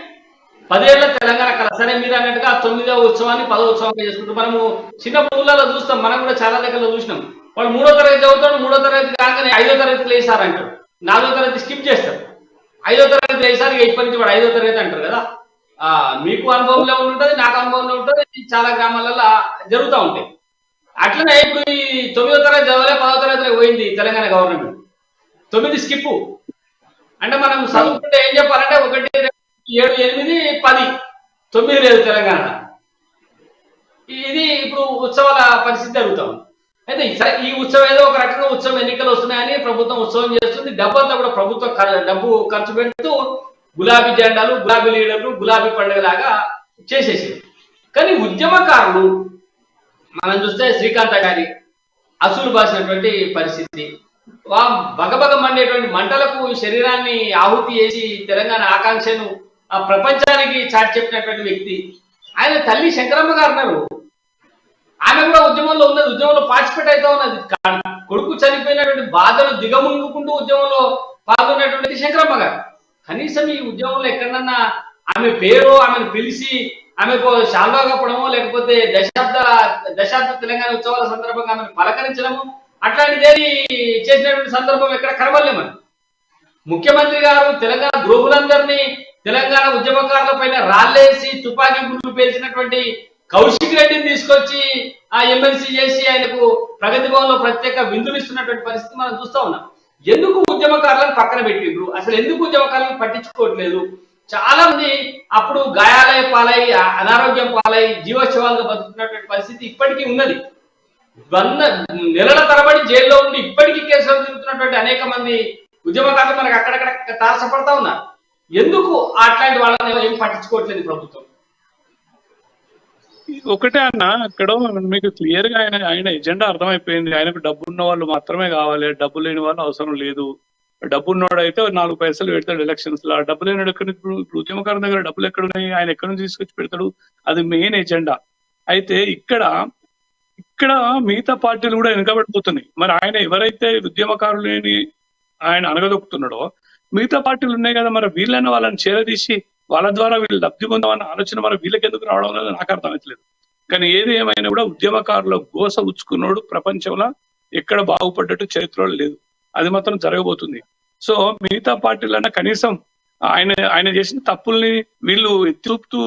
10 ఏళ్ల తెలంగాణ కళ. సరే మీరు అన్నట్టుగా 9వ ఉత్సవాన్ని 10వ ఉత్సవంగా చేసుకుంటూ మనము చిన్న ఊళ్ళలో చూస్తాం, మనం కూడా చాలా దగ్గరలో చూసినాం. వాళ్ళు 3వ తరగతి చదువుతాడు, 3వ తరగతి కాగానే 5వ తరగతి లేసారంటారు, 4వ తరగతి స్కిప్ చేస్తారు, 5వ తరగతి లేసారు, ఇప్పటి నుంచి వాడు 5వ తరగతి అంటారు కదా. మీకు అనుభవంలో ఉంటుంది, నాకు అనుభవంలో ఉంటుంది, చాలా గ్రామాలలో జరుగుతూ ఉంటాయి. అట్లనే ఇప్పుడు ఈ 9వ తరగతి చదవలే, 10వ తరగతిలో పోయింది తెలంగాణ గవర్నమెంట్. 9 స్కిప్ అంటే మనం చదువుకుంటే ఏం చెప్పాలంటే 1, 2, 7, 8, 10, 9 లేదు తెలంగాణ. ఇది ఇప్పుడు ఉత్సవాల పరిస్థితి జరుగుతాం. అయితే ఈ ఉత్సవం ఏదో ఒక రకంగా ఉత్సవం, ఎన్నికలు వస్తున్నాయని ప్రభుత్వం ఉత్సవం చేస్తుంది. డబ్బు అంతా కూడా ప్రభుత్వం డబ్బు ఖర్చు పెడుతూ గులాబీ జెండాలు, గులాబీ లీడర్లు, గులాబీ పండుగలాగా చేసేసింది. కానీ ఉద్యమకారులు మనం చూస్తే శ్రీకాంత్ గారి అసూలు బాసినటువంటి పరిస్థితి, బగబగ మండేటువంటి మంటలకు శరీరాన్ని ఆహుతి చేసి తెలంగాణ ఆకాంక్షను ఆ ప్రపంచానికి చాటి చెప్పినటువంటి వ్యక్తి. ఆయన తల్లి శంకరమ్మ గారు ఉన్నారు, ఆమె కూడా ఉద్యమంలో ఉన్నది, ఉద్యమంలో పార్టిసిపేట్ అవుతా ఉన్నది. కొడుకు చనిపోయినటువంటి బాధను దిగముంగుకుంటూ ఉద్యమంలో పాల్గొన్నటువంటి శంకరమ్మ గారు. కనీసం ఈ ఉద్యమంలో ఎక్కడన్నా ఆమె పేరు, ఆమెను పిలిచి ఆమెకు శాల్వా కప్పడమో, లేకపోతే దశాబ్ద తెలంగాణ ఉత్సవాల సందర్భంగా ఆమెను పలకరించడము, అట్లాంటిదేది చేసినటువంటి సందర్భం ఎక్కడ కనబడలేమని. ముఖ్యమంత్రి గారు తెలంగాణ ద్రోహులందరినీ, తెలంగాణ ఉద్యమకారుల పైన రాళ్లేసి తుపాకీ గుండ్లు పేల్చినటువంటి కౌశిక్ రెడ్డిని తీసుకొచ్చి ఆ ఎమ్మెల్సీ చేసి ఆయనకు ప్రగతి భవన్లో ప్రత్యేక విందులు ఇస్తున్నటువంటి పరిస్థితి మనం చూస్తా ఉన్నాం. ఎందుకు ఉద్యమకారులను పక్కన పెట్టిండ్రు? అసలు ఎందుకు ఉద్యమకారులను పట్టించుకోవట్లేదు? చాలా మంది అప్పుడు గాయాలయ పాలై, అనారోగ్యం పాలై, జీవోత్సవాలుగా బతుకుతున్నటువంటి పరిస్థితి ఇప్పటికీ ఉన్నది. నెలల తరబడి జైల్లో ఉండి ఇప్పటికీ కేసులు తిరుగుతున్నటువంటి అనేక మంది ఉద్యమకారులు మనకు అక్కడక్కడ తారసపడతా ఉన్నారు. ఎందుకు అట్లాంటి వాళ్ళని ఏం పట్టించుకోవట్లేదు ప్రభుత్వం? ఒకటే అన్న, ఇక్కడ మీకు క్లియర్ గా ఆయన ఎజెండా అర్థమైపోయింది. ఆయనకు డబ్బు ఉన్న వాళ్ళు మాత్రమే కావాలి, డబ్బు లేని వాళ్ళు అవసరం లేదు. డబ్బు ఉన్నోడు అయితే 4 పైసలు పెడతాడు ఎలక్షన్స్ లో. ఆ డబ్బులు అయినాడు ఎక్కడ? ఇప్పుడు ఉద్యమకారుల దగ్గర డబ్బులు ఎక్కడ ఉన్నాయి? ఆయన ఎక్కడి నుంచి తీసుకొచ్చి పెడతాడు? అది మెయిన్ ఎజెండా. అయితే ఇక్కడ మిగతా పార్టీలు కూడా వెనకబడిపోతున్నాయి. మరి ఆయన ఎవరైతే ఉద్యమకారులని ఆయన అనగదొక్కుతున్నాడో మిగతా పార్టీలు ఉన్నాయి కదా, మరి వీళ్ళైనా వాళ్ళని చేరదీసి వాళ్ళ ద్వారా వీళ్ళు లబ్ధి పొందామన్న ఆలోచన మరి వీళ్ళకి ఎందుకు రావడం అనేది నాకు అర్థమవుతలేదు. కానీ ఏది ఏమైనా కూడా ఉద్యమకారుల గోస ఉచ్చుకున్నాడు ప్రపంచంలో ఎక్కడ బాగుపడ్డట్టు చరిత్రలో లేదు. అది మాత్రం జరగబోతుంది. సో మిగతా పార్టీలన్నా కనీసం ఆయన చేసిన తప్పుల్ని వీళ్ళు ఎత్తుతూ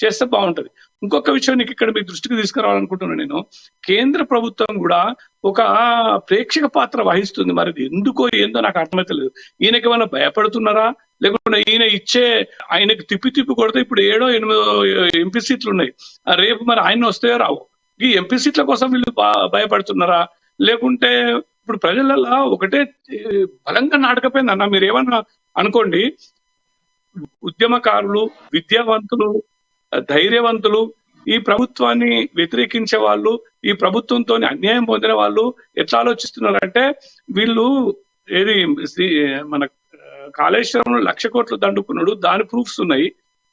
చేస్తే బాగుంటది. ఇంకొక విషయం నీకు ఇక్కడ మీ దృష్టికి తీసుకురావాలనుకుంటున్నాను నేను. కేంద్ర ప్రభుత్వం కూడా ఒక ప్రేక్షక పాత్ర వహిస్తుంది. మరి ఎందుకో ఏందో నాకు అర్థమైతలేదు. ఈయనకి ఏమైనా భయపడుతున్నారా, లేకుంటే ఆయనకి తిప్పి కొడితే ఇప్పుడు 7 8 ఎంపీ సీట్లు ఉన్నాయి. రేపు మరి ఆయన వస్తాయో రావు. ఈ ఎంపీ సీట్ల కోసం వీళ్ళు భయపడుతున్నారా, లేకుంటే ఇప్పుడు ప్రజలలో ఒకటే బలంగా నాటకపోయింది అన్న. మీరు ఏమన్నా అనుకోండి, ఉద్యమకారులు, విద్యావంతులు, ధైర్యవంతులు, ఈ ప్రభుత్వాన్ని వ్యతిరేకించే వాళ్ళు, ఈ ప్రభుత్వంతో అన్యాయం పొందిన వాళ్ళు ఎట్లా ఆలోచిస్తున్నారంటే, వీళ్ళు మన కాళేశ్వరంలో 1,00,000 కోట్లు దండుకున్నాడు, దాని ప్రూఫ్స్ ఉన్నాయి.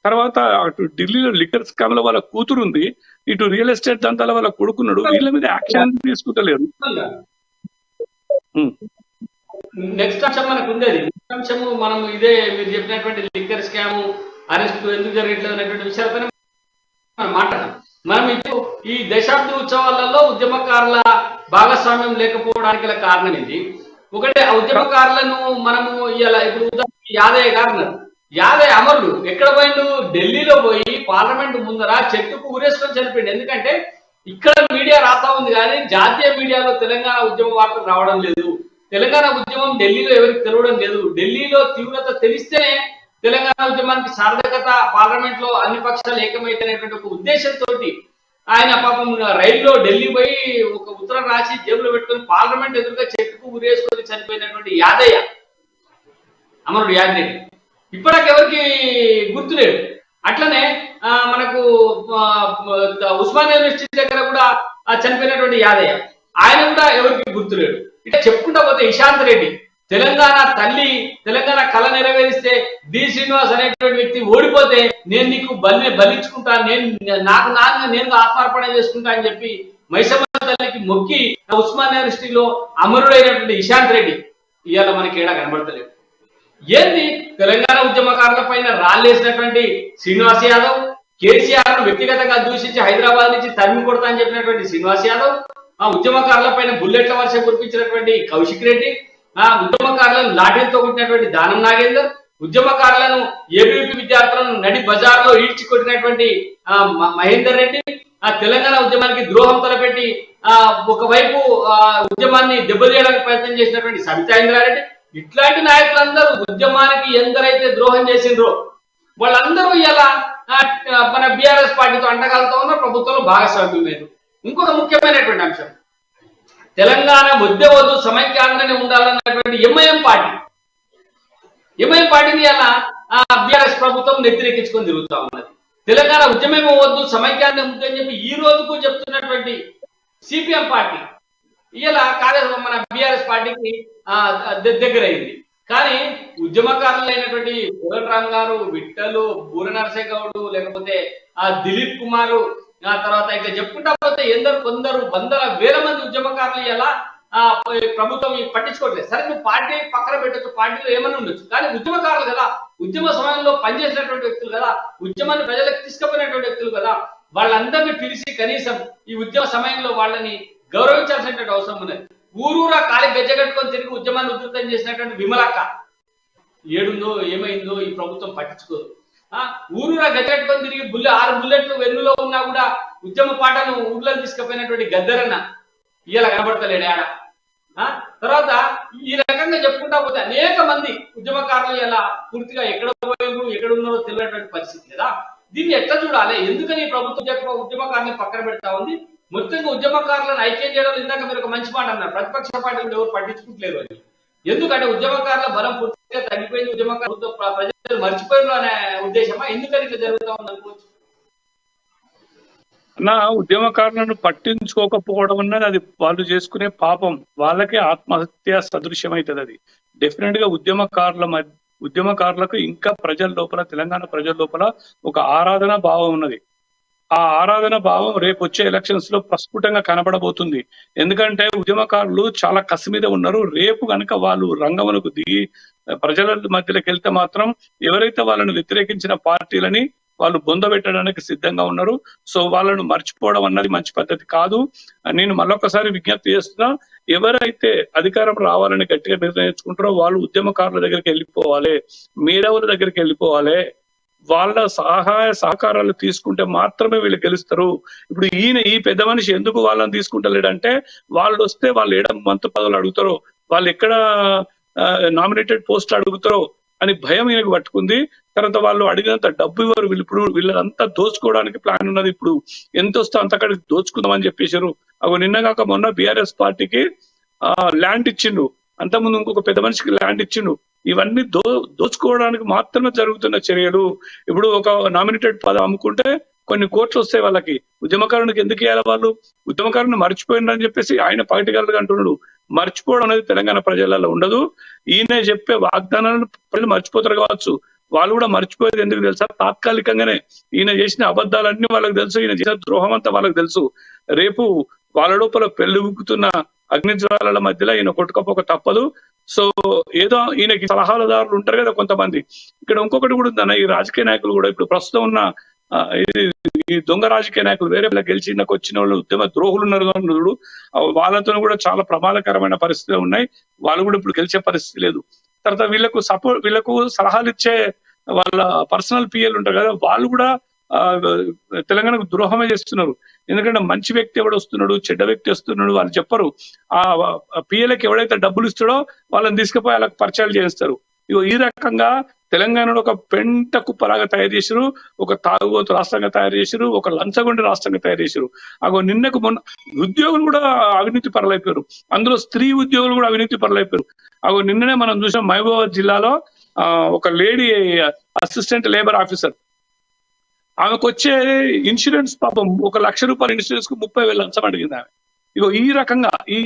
తర్వాత అటు ఢిల్లీలో లిక్కర్ స్కామ్ లో వాళ్ళ కూతురుంది, ఇటు రియల్ ఎస్టేట్ దంతాల వాళ్ళ కొడుకున్నాడు. వీళ్ళ మీద యాక్షన్ తీసుకుంటలేరు. నెక్స్ట్ అంశం మనకు ఉంది. నెక్స్ట్ అంశము మనం ఇదే మీరు చెప్పినటువంటి లిక్కర్ స్కామ్, అరెస్ట్ ఎందుకు జరగట్లేదు అనేటువంటి విషయాలపైన మనం మాట్లాడదాం. మనం ఇప్పుడు ఈ దశాబ్ది ఉత్సవాలలో ఉద్యమకారుల భాగస్వామ్యం లేకపోవడానికి గల కారణం ఏంటి? ఒకటే, ఆ ఉద్యమకారులను మనము ఇలా ఇప్పుడు యాదయ్య గారు, యాదయ్య అమరుడు ఎక్కడ పోయిండు? ఢిల్లీలో పోయి పార్లమెంట్ ముందర చెట్టుకు ఊరేసుకొని చనిపోయింది. ఎందుకంటే ఇక్కడ మీడియా రాస్తా ఉంది కానీ జాతీయ మీడియాలో తెలంగాణ ఉద్యమ వార్తలు రావడం లేదు. తెలంగాణ ఉద్యమం ఢిల్లీలో ఎవరికి తెలవడం లేదు. ఢిల్లీలో తీవ్రత తెలిస్తేనే తెలంగాణ ఉద్యమానికి సార్థకత, పార్లమెంట్ లో అన్ని పక్షాలు ఏకమైతేనేటువంటి ఒక ఉద్దేశంతో ఆయన పాపం రైల్లో ఢిల్లీ పోయి ఒక ఉత్తరం రాసి జేబులో పెట్టుకుని పార్లమెంట్ ఎదురుగా చెట్టుకు ఊరేసుకొని చనిపోయినటువంటి యాదయ్య, అమరుడు యాదయ్య ఇప్పటికి ఎవరికి గుర్తులేడు. అట్లనే మనకు ఉస్మానియా యూనివర్సిటీ దగ్గర కూడా చనిపోయినటువంటి యాదయ్య, ఆయన కూడా ఎవరికి గుర్తులేడు. ఇట్లా చెప్పుకుంటా పోతే ఇషాంత్ రెడ్డి, తెలంగాణ తల్లి, తెలంగాణ కళ నెరవేరిస్తే డి శ్రీనివాస్ అనేటువంటి వ్యక్తి ఓడిపోతే నేను నీకు బలించుకుంటా, నేను ఆత్మార్పణ చేసుకుంటా అని చెప్పి మైసమ్మ తల్లికి మొక్కి ఉస్మానియా యూనివర్సిటీలో అమరుడైనటువంటి ఇషాంత్ రెడ్డి ఇవాళ మనకి ఏడా కనబడతలేదు. ఏంది? తెలంగాణ ఉద్యమకారుల పైన రాళ్ళేసినటువంటి శ్రీనివాస్ యాదవ్, కేసీఆర్ ను వ్యక్తిగతంగా దూషించి హైదరాబాద్ నుంచి తరిమి కొడతా అని చెప్పినటువంటి శ్రీనివాస్ యాదవ్, ఆ ఉద్యమకారుల పైన బుల్లెట్ల వర్షం కురిపించినటువంటి కౌశిక్ రెడ్డి, ఆ ఉద్యమకారులను లాఠీలతో కొట్టినటువంటి దానం నాగేందర్, ఉద్యమకారులను ఏబీవీపీ విద్యార్థులను నడి బజార్లో ఈడ్చి కొట్టినటువంటి మహేందర్ రెడ్డి, ఆ తెలంగాణ ఉద్యమానికి ద్రోహం తలపెట్టి ఒకవైపు ఉద్యమాన్ని దెబ్బతీయడానికి ప్రయత్నం చేసినటువంటి సబితా ఇంద్రారెడ్డి, ఇట్లాంటి నాయకులందరూ ఉద్యమానికి ఎందరైతే ద్రోహం చేసిండ్రో వాళ్ళందరూ ఇలా మన బీఆర్ఎస్ పార్టీతో అంటగాలుతో ఉన్న ప్రభుత్వంలో భాగస్వామ్యం లేదు. ఇంకొక ముఖ్యమైనటువంటి అంశం, తెలంగాణ వద్దు సమైక్యాంధ్రనే ఉండాలన్నటువంటి ఎంఐఎం పార్టీని ఇలా బీఆర్ఎస్ ప్రభుత్వం వ్యతిరేకించుకొని తిరుగుతా ఉన్నది. తెలంగాణ ఉద్యమం వద్దు, సమైక్యాంధ్రం వద్దు అని చెప్పి ఈ రోజుకు చెప్తున్నటువంటి సిపిఎం పార్టీ ఇలా మన బీఆర్ఎస్ పార్టీకి దగ్గరైంది. కానీ ఉద్యమకారులైనటువంటి కోదండరామ్ గారు, విట్టలు, బూర నరసయ్య గౌడ్, లేకపోతే దిలీప్ కుమార్, తర్వాత ఇట్లా చెప్పుకుంటా పోతే కొందరు వందల వేల మంది ఉద్యమకారులు ఇలా ప్రభుత్వం పట్టించుకోవట్లేదు. సరే నువ్వు పార్టీ పక్కన పెట్టచ్చు, పార్టీలో ఏమన్నా ఉండొచ్చు, కానీ ఉద్యమకారులు కదా, ఉద్యమ సమయంలో పనిచేసినటువంటి వ్యక్తులు కదా, ఉద్యమాన్ని ప్రజలకు తీసుకుపోయినటువంటి వ్యక్తులు కదా, వాళ్ళందరినీ పిలిచి కనీసం ఈ ఉద్యమ సమయంలో వాళ్ళని గౌరవించాల్సినటువంటి అవసరం ఉన్నది. ఊరూరా కాలి గజ్జగట్టుకొని తిరిగి ఉద్యమాన్ని ఉధృతం చేసినటువంటి విమలక్క ఏడుందో ఏమైందో ఈ ప్రభుత్వం పట్టించుకోదు. ఊరూరా గజ్జగట్టుకొని తిరిగి 6 బుల్లెట్లు వెన్నులో ఉన్నా కూడా ఉద్యమ పాటను ఊర్లను తీసుకుపోయినటువంటి గద్దరన్న ఇవాళ కనబడతలేడు ఆడ. తర్వాత ఈ రకంగా చెప్పుకుంటా పోతే అనేక మంది ఉద్యమకారులు ఇలా పూర్తిగా ఎక్కడ పోయారు, ఎక్కడ ఉన్నారో తెలియనటువంటి పరిస్థితి కదా. దీన్ని ఎట్లా చూడాలి? ఎందుకని ప్రభుత్వం ఉద్యమకారుని పక్కన పెడతా ఉంది? మొత్తంగా ఉద్యమకారులను ఐక్యం చేయడం, ఇందాక మీరు ఒక మంచి మాట అన్నారు, ప్రతిపక్ష పార్టీలు ఎవరు పట్టించుకుంటలేరు అని. ఎందుకంటే ఉద్యమకారుల బలం పూర్తిగా తగ్గిపోయింది, ఉద్యమకారులతో ప్రజలు మర్చిపోయారు అనే ఉద్దేశమా? ఎందుకని ఇట్లా జరుగుతా ఉంది అనుకోవచ్చు. నా ఉద్యమకారులను పట్టించుకోకపోవడం అన్నది అది వాళ్ళు చేసుకునే పాపం, వాళ్ళకే ఆత్మహత్య సదృశ్యం అవుతుంది. అది డెఫినెట్ గా ఉద్యమకారులకు ఇంకా ప్రజల లోపల, తెలంగాణ ప్రజల లోపల ఒక ఆరాధన భావం ఉన్నది. ఆ ఆరాధన భావం రేపు వచ్చే ఎలక్షన్స్ లో ప్రస్ఫుటంగా కనబడబోతుంది. ఎందుకంటే ఉద్యమకారులు చాలా కసి మీద ఉన్నారు. రేపు కనుక వాళ్ళు రంగమునకు దిగి ప్రజల మధ్యలోకి వెళ్తే మాత్రం ఎవరైతే వాళ్ళని వ్యతిరేకించిన పార్టీలని వాళ్ళు బొందబెట్టడానికి సిద్ధంగా ఉన్నారు. సో వాళ్ళను మర్చిపోవడం అన్నది మంచి పద్ధతి కాదు. నేను మళ్ళొకసారి విజ్ఞప్తి చేస్తున్నా, ఎవరైతే అధికారం రావాలని గట్టిగా నిర్ణయించుకుంటారో వాళ్ళు ఉద్యమకారుల దగ్గరికి వెళ్ళిపోవాలి, మేధావుల దగ్గరికి వెళ్ళిపోవాలి. వాళ్ళ సహాయ సహకారాలు తీసుకుంటే మాత్రమే వీళ్ళు గెలుస్తారు. ఇప్పుడు ఈ పెద్ద మనిషి ఎందుకు వాళ్ళని తీసుకుంటలేడంటే, వాళ్ళు వస్తే వాళ్ళు ఏడ మంత్రి పదవులు అడుగుతారో, వాళ్ళు ఎక్కడ నామినేటెడ్ పోస్ట్ అడుగుతారో అని భయం ఈయనకు పట్టుకుంది. తర్వాత వాళ్ళు అడిగినంత డబ్బు ఇవ్వరు. వీళ్ళంతా దోచుకోవడానికి ప్లాన్ ఉన్నది. ఇప్పుడు ఎంత వస్తే అంతకడికి దోచుకుందామని చెప్పేశారు. అవి నిన్నగాక మొన్న బీఆర్ఎస్ పార్టీకి ల్యాండ్ ఇచ్చిండు, అంతకుముందు ఇంకొక పెద్ద మనిషికి ల్యాండ్ ఇచ్చిండు. ఇవన్నీ దోచుకోవడానికి మాత్రమే జరుగుతున్న చర్యలు. ఇప్పుడు ఒక నామినేటెడ్ పదం అమ్ముకుంటే కొన్ని కోట్లు వస్తాయి వాళ్ళకి. ఉద్యమకారునికి ఎందుకు ఇవ్వాలి? వాళ్ళు ఉద్యమకారుని మర్చిపోయిందని చెప్పేసి ఆయన పార్టీగారులుగా అంటున్నాడు. మర్చిపోవడం అనేది తెలంగాణ ప్రజలలో ఉండదు. ఈయన చెప్పే వాగ్దానాలను ప్రజలు మర్చిపోతారు కావచ్చు, వాళ్ళు కూడా మర్చిపోయేది ఎందుకు తెలుసా? తాత్కాలికంగానే. ఈయన చేసిన అబద్ధాలన్నీ వాళ్ళకి తెలుసు, ఈయన చేసిన ద్రోహం అంతా వాళ్ళకి తెలుసు. రేపు వాళ్ళ లోపల పెళ్ళుగుతున్న అగ్నిజ్వాలల మధ్యలో ఈయన కొట్టుకపోక తప్పదు. సో ఏదో ఈయనకి సలహాదారులు ఉంటారు కదా కొంతమంది. ఇక్కడ ఇంకొకటి కూడా ఉందన్న, ఈ రాజకీయ నాయకులు కూడా ఇప్పుడు ప్రస్తుతం ఉన్న ఈ దొంగ రాజకీయ నాయకులు వేరే గెలిచి వచ్చిన వాళ్ళు ఉద్యమ ద్రోహులు ఉన్నారు. వాళ్ళతో కూడా చాలా ప్రమాదకరమైన పరిస్థితులు ఉన్నాయి. వాళ్ళు కూడా ఇప్పుడు గెలిచే పరిస్థితి లేదు. తర్వాత వీళ్ళకు సలహాలు ఇచ్చే వాళ్ళ పర్సనల్ పిఎల్ ఉంటారు కదా, వాళ్ళు కూడా తెలంగాణకు ద్రోహమే చేస్తున్నారు. ఎందుకంటే మంచి వ్యక్తి ఎవడు వస్తున్నాడు, చెడ్డ వ్యక్తి వస్తున్నాడు వాళ్ళు చెప్పరు. ఆ పిఎల్కి ఎవడైతే డబ్బులు ఇస్తాడో వాళ్ళని తీసుకుపోయి వాళ్ళకి పరిచయాలు చేస్తారు. ఇగో ఈ రకంగా తెలంగాణలో ఒక పెంట కుప్పలాగా తయారు చేశారు, ఒక తాగుబోతు రాష్ట్రంగా తయారు చేశారు, ఒక లంచగొండి రాష్ట్రంగా తయారు చేశారు. అగో నిన్నకు మొన్న ఉద్యోగులు కూడా అవినీతి పరులైపోయారు. అందులో స్త్రీ ఉద్యోగులు కూడా అవినీతి పరులైపోయారు. అగో నిన్ననే మనం చూసాం మహబూబాబాద్ జిల్లాలో ఒక లేడీ అసిస్టెంట్ లేబర్ ఆఫీసర్, ఆమెకు వచ్చే ఇన్సూరెన్స్ పాపం ₹1,00,000 ఇన్సూరెన్స్ కు 30,000 లంచం అడిగింది ఆమె. ఇగో ఈ రకంగా ఈ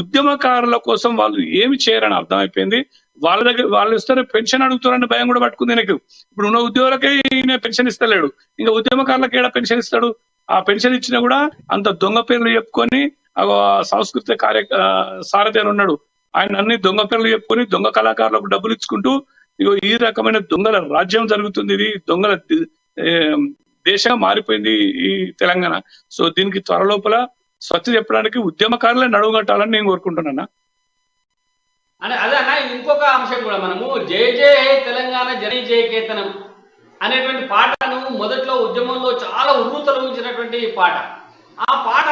ఉద్యమకారుల కోసం వాళ్ళు ఏమి చేయరని అర్థమైపోయింది. వాళ్ళ దగ్గర వాళ్ళు ఇస్తారే పెన్షన్ అడుగుతారని భయం కూడా పట్టుకుంది నాకు. ఇప్పుడు ఉన్న ఉద్యోగులకే ఈయన పెన్షన్ ఇస్తలేడు, ఇంకా ఉద్యమకారులకు ఏడా పెన్షన్ ఇస్తాడు? ఆ పెన్షన్ ఇచ్చినా కూడా అంత దొంగ పేర్లు చెప్పుకొని సాంస్కృతిక సారథి అని ఉన్నాడు, ఆయన అన్ని దొంగ పేర్లు చెప్పుకొని దొంగ కళాకారులకు డబ్బులు ఇచ్చుకుంటూ ఇగో ఈ రకమైన దొంగల రాజ్యం జరుగుతుంది. ఇది దొంగల దేశంగా మారిపోయింది ఈ తెలంగాణ. సో దీనికి త్వరలోపల స్వచ్ఛ చెప్పడానికి ఉద్యమకారులే నడువు కట్టాలని నేను కోరుకుంటున్నా. అదే అన్న, ఇంకొక అంశం కూడా మనము జయ జయ హే తెలంగాణ జనై జయ కేతనం అనేటువంటి పాటను మొదట్లో ఉద్యమంలో చాలా ఉర్రూతలూంచినటువంటి పాట. ఆ పాట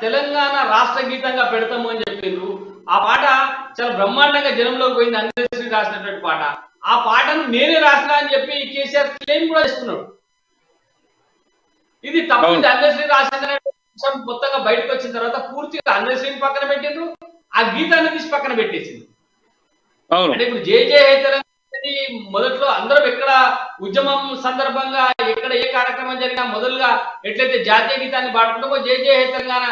తెలంగాణ రాష్ట్ర గీతంగా పెడతాము అని చెప్పిండ్రు. ఆ పాట చాలా బ్రహ్మాండంగా జనంలోకి పోయింది. అందశ్రీ రాసినటువంటి పాట. ఆ పాటను నేనే రాసినా అని చెప్పి కేసీఆర్ క్లెయిమ్ కూడా చేస్తున్నాడు. ఇది తప్పు. అందశ్రీ రాసిన అంశం మొత్తంగా బయటకు వచ్చిన తర్వాత పూర్తిగా అందశ్రీని పక్కన పెట్టిండ్రు, ఆ గీతాన్ని తీసి పక్కన పెట్టేసింది. అంటే ఇప్పుడు జై జై హే తెలంగాణ మొదట్లో అందరం ఎక్కడ ఉద్యమం సందర్భంగా ఎక్కడ ఏ కార్యక్రమం జరిగినా మొదలుగా ఎట్లయితే జాతీయ గీతాన్ని పాడుకుంటామో జై జై హే తెలంగాణ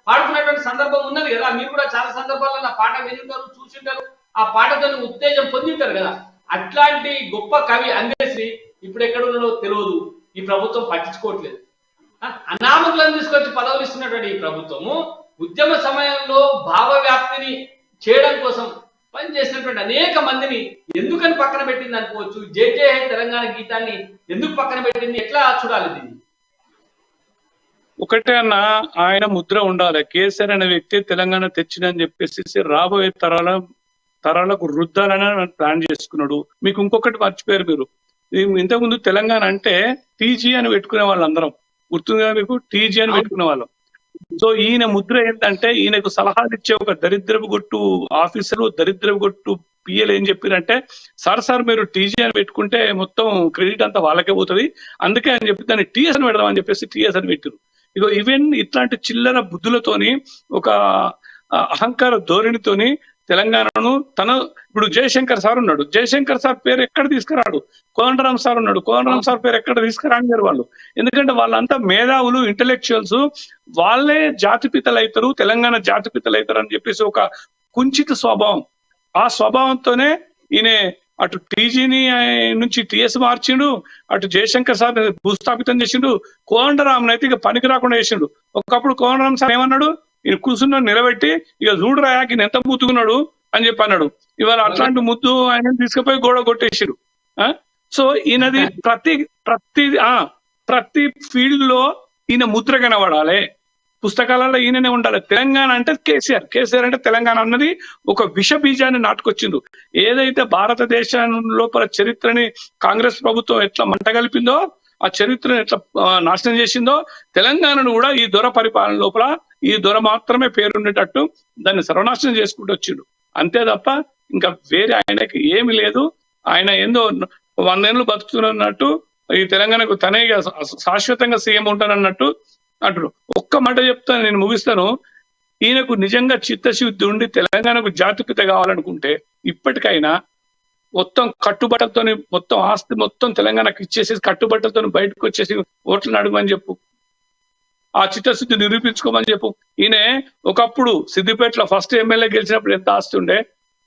పాడుకున్నటువంటి సందర్భం ఉన్నది కదా. మీరు కూడా చాలా సందర్భాల్లో నా పాట వినింటారు, చూసింటారు, ఆ పాటతో ఉత్తేజం పొందింటారు కదా. అట్లాంటి గొప్ప కవి అందశ్రీ ఇప్పుడు ఎక్కడ ఉన్నాడో తెలియదు. ఈ ప్రభుత్వం పట్టించుకోవట్లేదు. అనామకులను తీసుకొచ్చి పదవులు ఇస్తున్నటువంటి ఈ ప్రభుత్వము ఉద్యమ సమయంలో భావ వ్యాప్తిని చేయడం కోసం పనిచేసినటువంటి అనేక మందిని ఎందుకని పక్కన పెట్టింది అనుకోవచ్చు. జై జై హే తెలంగాణ గీతాన్ని ఎందుకు పక్కన పెట్టింది, ఎట్లా చూడాలి దీన్ని? ఒకటే అన్న, ఆయన ముద్ర ఉండాలి. కేసీఆర్ అనే వ్యక్తి తెలంగాణ తెచ్చిందని చెప్పేసి రాబోయే తరాలకు రుద్దాలని ప్లాన్ చేసుకున్నాడు. మీకు ఇంకొకటి మర్చిపోయారు మీరు, ఇంతకుముందు తెలంగాణ అంటే టీజీ అని పెట్టుకునే వాళ్ళందరం గుర్తుందిగా మీకు, టీజీ అని పెట్టుకునే వాళ్ళం. సో ఈయన ముద్ర ఏంటంటే, ఈయనకు సలహాలు ఇచ్చే ఒక దరిద్రపు కొట్టు ఆఫీసరు, దరిద్రపు కొట్టు పిఎల్ ఏం చెప్పారంటే, సార్ మీరు టీజీ అని పెట్టుకుంటే మొత్తం క్రెడిట్ అంతా వాళ్ళకే పోతుంది, అందుకే అని చెప్పి దాన్ని టీఎస్ అని పెడదామని చెప్పేసి టీఎస్ అని పెట్టారు. ఇగో ఇవన్నీ ఇట్లాంటి చిల్లర బుద్ధులతోని, ఒక అహంకార ధోరణితోని తెలంగాణను ఇప్పుడు జయశంకర్ సార్ ఉన్నాడు, జయశంకర్ సార్ పేరు ఎక్కడ తీసుకురాడు. కోదండరాం సార్ ఉన్నాడు, కోదండరాం సార్ పేరు ఎక్కడ తీసుకురానిగారు వాళ్ళు. ఎందుకంటే వాళ్ళంతా మేధావులు, ఇంటలెక్చువల్స్, వాళ్ళే జాతిపితలు అవుతారు, తెలంగాణ జాతిపితలు అవుతారు అని చెప్పేసి ఒక కుంచిత స్వభావం. ఆ స్వభావంతోనే ఈయన అటు టీజీని నుంచి టీఎస్ మార్చిండు, అటు జయశంకర్ సార్ భూస్థాపితం చేసిండు, కోదండరాం అయితే ఇక పనికి రాకుండా చేసిండు. ఒకప్పుడు కోదండరాం సార్ ఏమన్నాడు, ఈయన కూర్చున్న నిలబెట్టి ఇక చూడరాయాకి ఎంత ముత్తుకున్నాడు అని చెప్పి అన్నాడు. ఇవాళ అట్లాంటి ముద్దు ఆయన తీసుకుపోయి గోడ కొట్టేసాడు. సో ఈయనది ప్రతి ఫీల్డ్ లో ఈయన ముద్ర కనబడాలి, పుస్తకాలలో ఈయననే ఉండాలి. తెలంగాణ అంటే కేసీఆర్ అంటే తెలంగాణ అన్నది ఒక విష బీజాన్ని నాటుకొచ్చిండు. ఏదైతే భారతదేశం లోపల చరిత్రని కాంగ్రెస్ ప్రభుత్వం ఎట్లా మంటగలిపిందో, ఆ చరిత్రను ఎట్లా నాశనం చేసిందో, తెలంగాణను కూడా ఈ దొర పరిపాలన లోపల ఈ దొర మాత్రమే పేరుండేటట్టు దాన్ని సర్వనాశనం చేసుకుంటూ వచ్చిండు. అంతే తప్ప ఇంకా వేరే ఆయనకి ఏమి లేదు. ఆయన ఏందో 100 ఏళ్ళు బతుకుతున్నట్టు, ఈ తెలంగాణకు తనే శాశ్వతంగా సీఎం ఉంటానన్నట్టు అంటారు. ఒక్క మాట చెప్తాను, నేను ముగిస్తాను. ఈయనకు నిజంగా చిత్తశుద్ధి ఉండి తెలంగాణకు జాతిపిత కావాలనుకుంటే ఇప్పటికైనా మొత్తం కట్టుబట్టలతో, మొత్తం ఆస్తి మొత్తం తెలంగాణకు ఇచ్చేసి కట్టుబట్టలతో బయటకు వచ్చేసి ఓట్లను అడగమని చెప్పు, ఆ చిత్తశుద్ధి నిరూపించుకోమని చెప్పు. ఈయన ఒకప్పుడు సిద్దిపేటలో ఫస్ట్ ఎమ్మెల్యే గెలిచినప్పుడు ఎంత ఆస్తి ఉండే,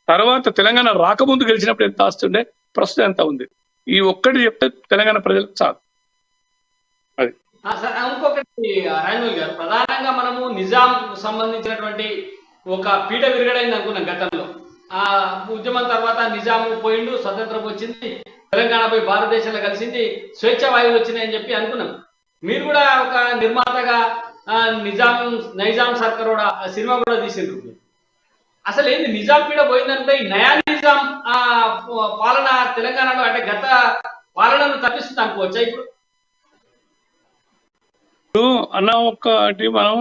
తర్వాత తెలంగాణ రాకముందు గెలిచినప్పుడు ఎంత ఆస్తి ఉండే, ప్రస్తుతం ఎంత ఉంది, ఈ ఒక్కటి చెప్తే తెలంగాణ ప్రజలకు చాలు. అది ఇంకొకటి రాజమౌళి గారు, ప్రధానంగా మనము నిజాం సంబంధించినటువంటి ఒక పీఠ విరగడైంది అనుకున్నాం గతంలో. ఆ ఉద్యమం తర్వాత నిజాము పోయిండు, స్వతంత్రం వచ్చింది, తెలంగాణ పోయి భారతదేశంలో కలిసింది, స్వేచ్ఛ వాయువులు వచ్చినాయని చెప్పి అనుకున్నాం. మీరు కూడా ఒక నిర్మాతగా నైజాం సర్కార్ కూడా సినిమా కూడా తీసిండ్రు. అసలు ఏంది నిజాం పీడ పోయిందంటే ఈ నయా నిజాం పాలన తెలంగాణలో అంటే గత పాలనను తప్పిస్తుంది అనుకోవచ్చా ఇప్పుడు? అన్న ఒక్కటి మనం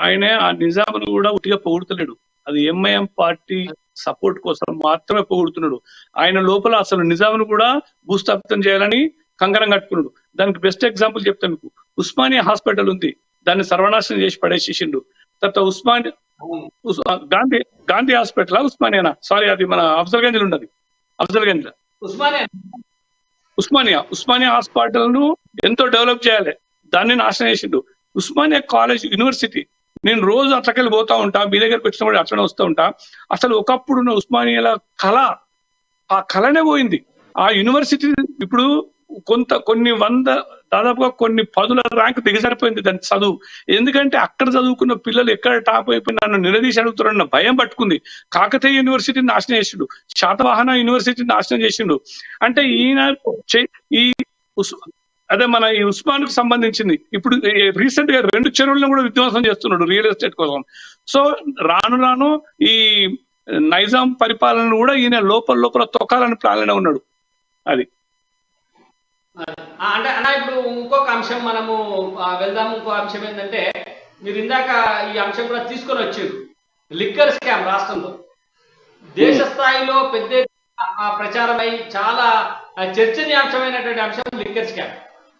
ఆయన ఆ నిజామును కూడా ఉట్టిగా పొగుడుతలేడు, అది ఎంఐఎం పార్టీ సపోర్ట్ కోసం మాత్రమే పొగుడుతున్నాడు. ఆయన లోపల అసలు నిజామును కూడా భూస్థాపితం చేయాలని కంకణం కట్టుకున్నాడు. దానికి బెస్ట్ ఎగ్జాంపుల్ చెప్తాను మీకు. ఉస్మానియా హాస్పిటల్ ఉంది, దాన్ని సర్వనాశనం చేసి పడేసేసిండు. తర్వాత గాంధీ హాస్పిటల్, ఉస్మానియానా, సారీ అది మన అఫ్జల్గంజ్ ఉన్నది, అఫ్జల్గంజ్ ఉస్మానియా హాస్పిటల్ ను ఎంతో డెవలప్ చేయాలి, దాన్ని నాశనం చేసిండు. ఉస్మానియా కాలేజ్ యూనివర్సిటీ, నేను రోజు అట్లకెళ్ళి పోతా ఉంటా, మీ దగ్గరకు వచ్చినప్పుడు అట్లనే వస్తూ ఉంటా. అసలు ఒకప్పుడు ఉస్మానియాల ఆ కళనే పోయింది. ఆ యూనివర్సిటీ ఇప్పుడు దాదాపుగా కొన్ని 10ల ర్యాంక్ దిగజారిపోయింది దాని చదువు. ఎందుకంటే అక్కడ చదువుకున్న పిల్లలు ఎక్కడ టాప్ అయిపోయి నన్ను నిలదీసి అడుగుతారన్న భయం పట్టుకుంది. కాకతీయ యూనివర్సిటీని నాశనం చేసిండు, శాతవాహన యూనివర్సిటీని నాశనం చేసిండు. అంటే ఈయన అదే మన ఈ ఉస్మాన్ కు సంబంధించింది ఇప్పుడు రీసెంట్ గా 2 చెరువులను కూడా విధ్వంసం చేస్తున్నాడు రియల్ ఎస్టేట్ కోసం. సో రాను ఈ నైజాం పరిపాలన కూడా ఈయన లోపల తొక్కాలని ప్లాన్ ఉన్నాడు. అది అంటే అన్న ఇప్పుడు ఇంకొక అంశం మనము వెళ్దాము. ఇంకో అంశం ఏంటంటే, మీరు ఇందాక ఈ అంశం కూడా తీసుకొని వచ్చారు, లిక్కర్ స్కామ్ రాష్ట్రంలో దేశ స్థాయిలో పెద్ద ప్రచారమై చాలా చర్చనీయాంశమైనటువంటి అంశం లిక్కర్ స్కామ్.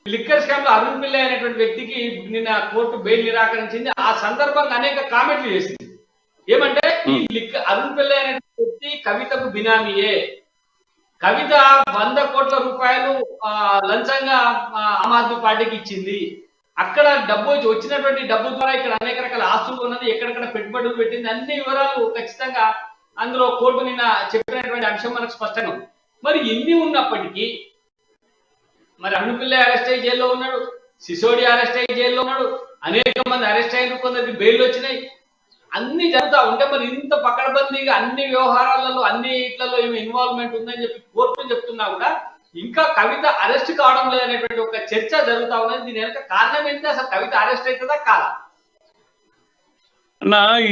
లిక్కర్ స్కామ్ లో అరుణ్ పిల్లై అనేటువంటి వ్యక్తికి నిన్న కోర్టు బెయిల్ నిరాకరించింది. ఆ సందర్భంగా అనేక కామెంట్లు చేసింది. ఏమంటే ఈ అరుణ్ పిల్లై అనేటువంటి వ్యక్తి కవితకు బినామీయే, కవిత 100 కోట్ల రూపాయలు లంచంగా ఆమ్ ఆద్మీ పార్టీకి ఇచ్చింది, అక్కడ డబ్బు వచ్చినటువంటి డబ్బు ద్వారా ఇక్కడ అనేక రకాల ఆస్తులు ఉన్నది, ఎక్కడెక్కడ పెట్టుబడులు పెట్టింది, అన్ని వివరాలు ఖచ్చితంగా అందులో కోర్టు నిన్న చెప్పినటువంటి అంశం మనకు స్పష్టంగా ఉంది. మరి ఎన్ని ఉన్నప్పటికీ మరి అరుణ్ పిల్లై అరెస్ట్ అయ్యి జైల్లో ఉన్నాడు, సిసోడియా అరెస్ట్ అయ్యి జైల్లో ఉన్నాడు, అనేక మంది అరెస్ట్ అయిన కొందరికి బెయిల్ వచ్చినాయి, అన్ని జరుగుతా ఉంటే మరి ఇంత పకడ్బందీగా అన్ని వ్యవహారాలలో అన్ని ఇట్లలో ఏమి ఇన్వాల్వ్మెంట్ ఉందని చెప్పి కోర్టు చెప్తున్నా కూడా ఇంకా కవిత అరెస్ట్ కావడం లేదనేటువంటి ఒక చర్చ జరుగుతా ఉన్నది. దీని వెనక కారణం ఏంటి? అసలు కవిత అరెస్ట్ అవుతుందా కాదా?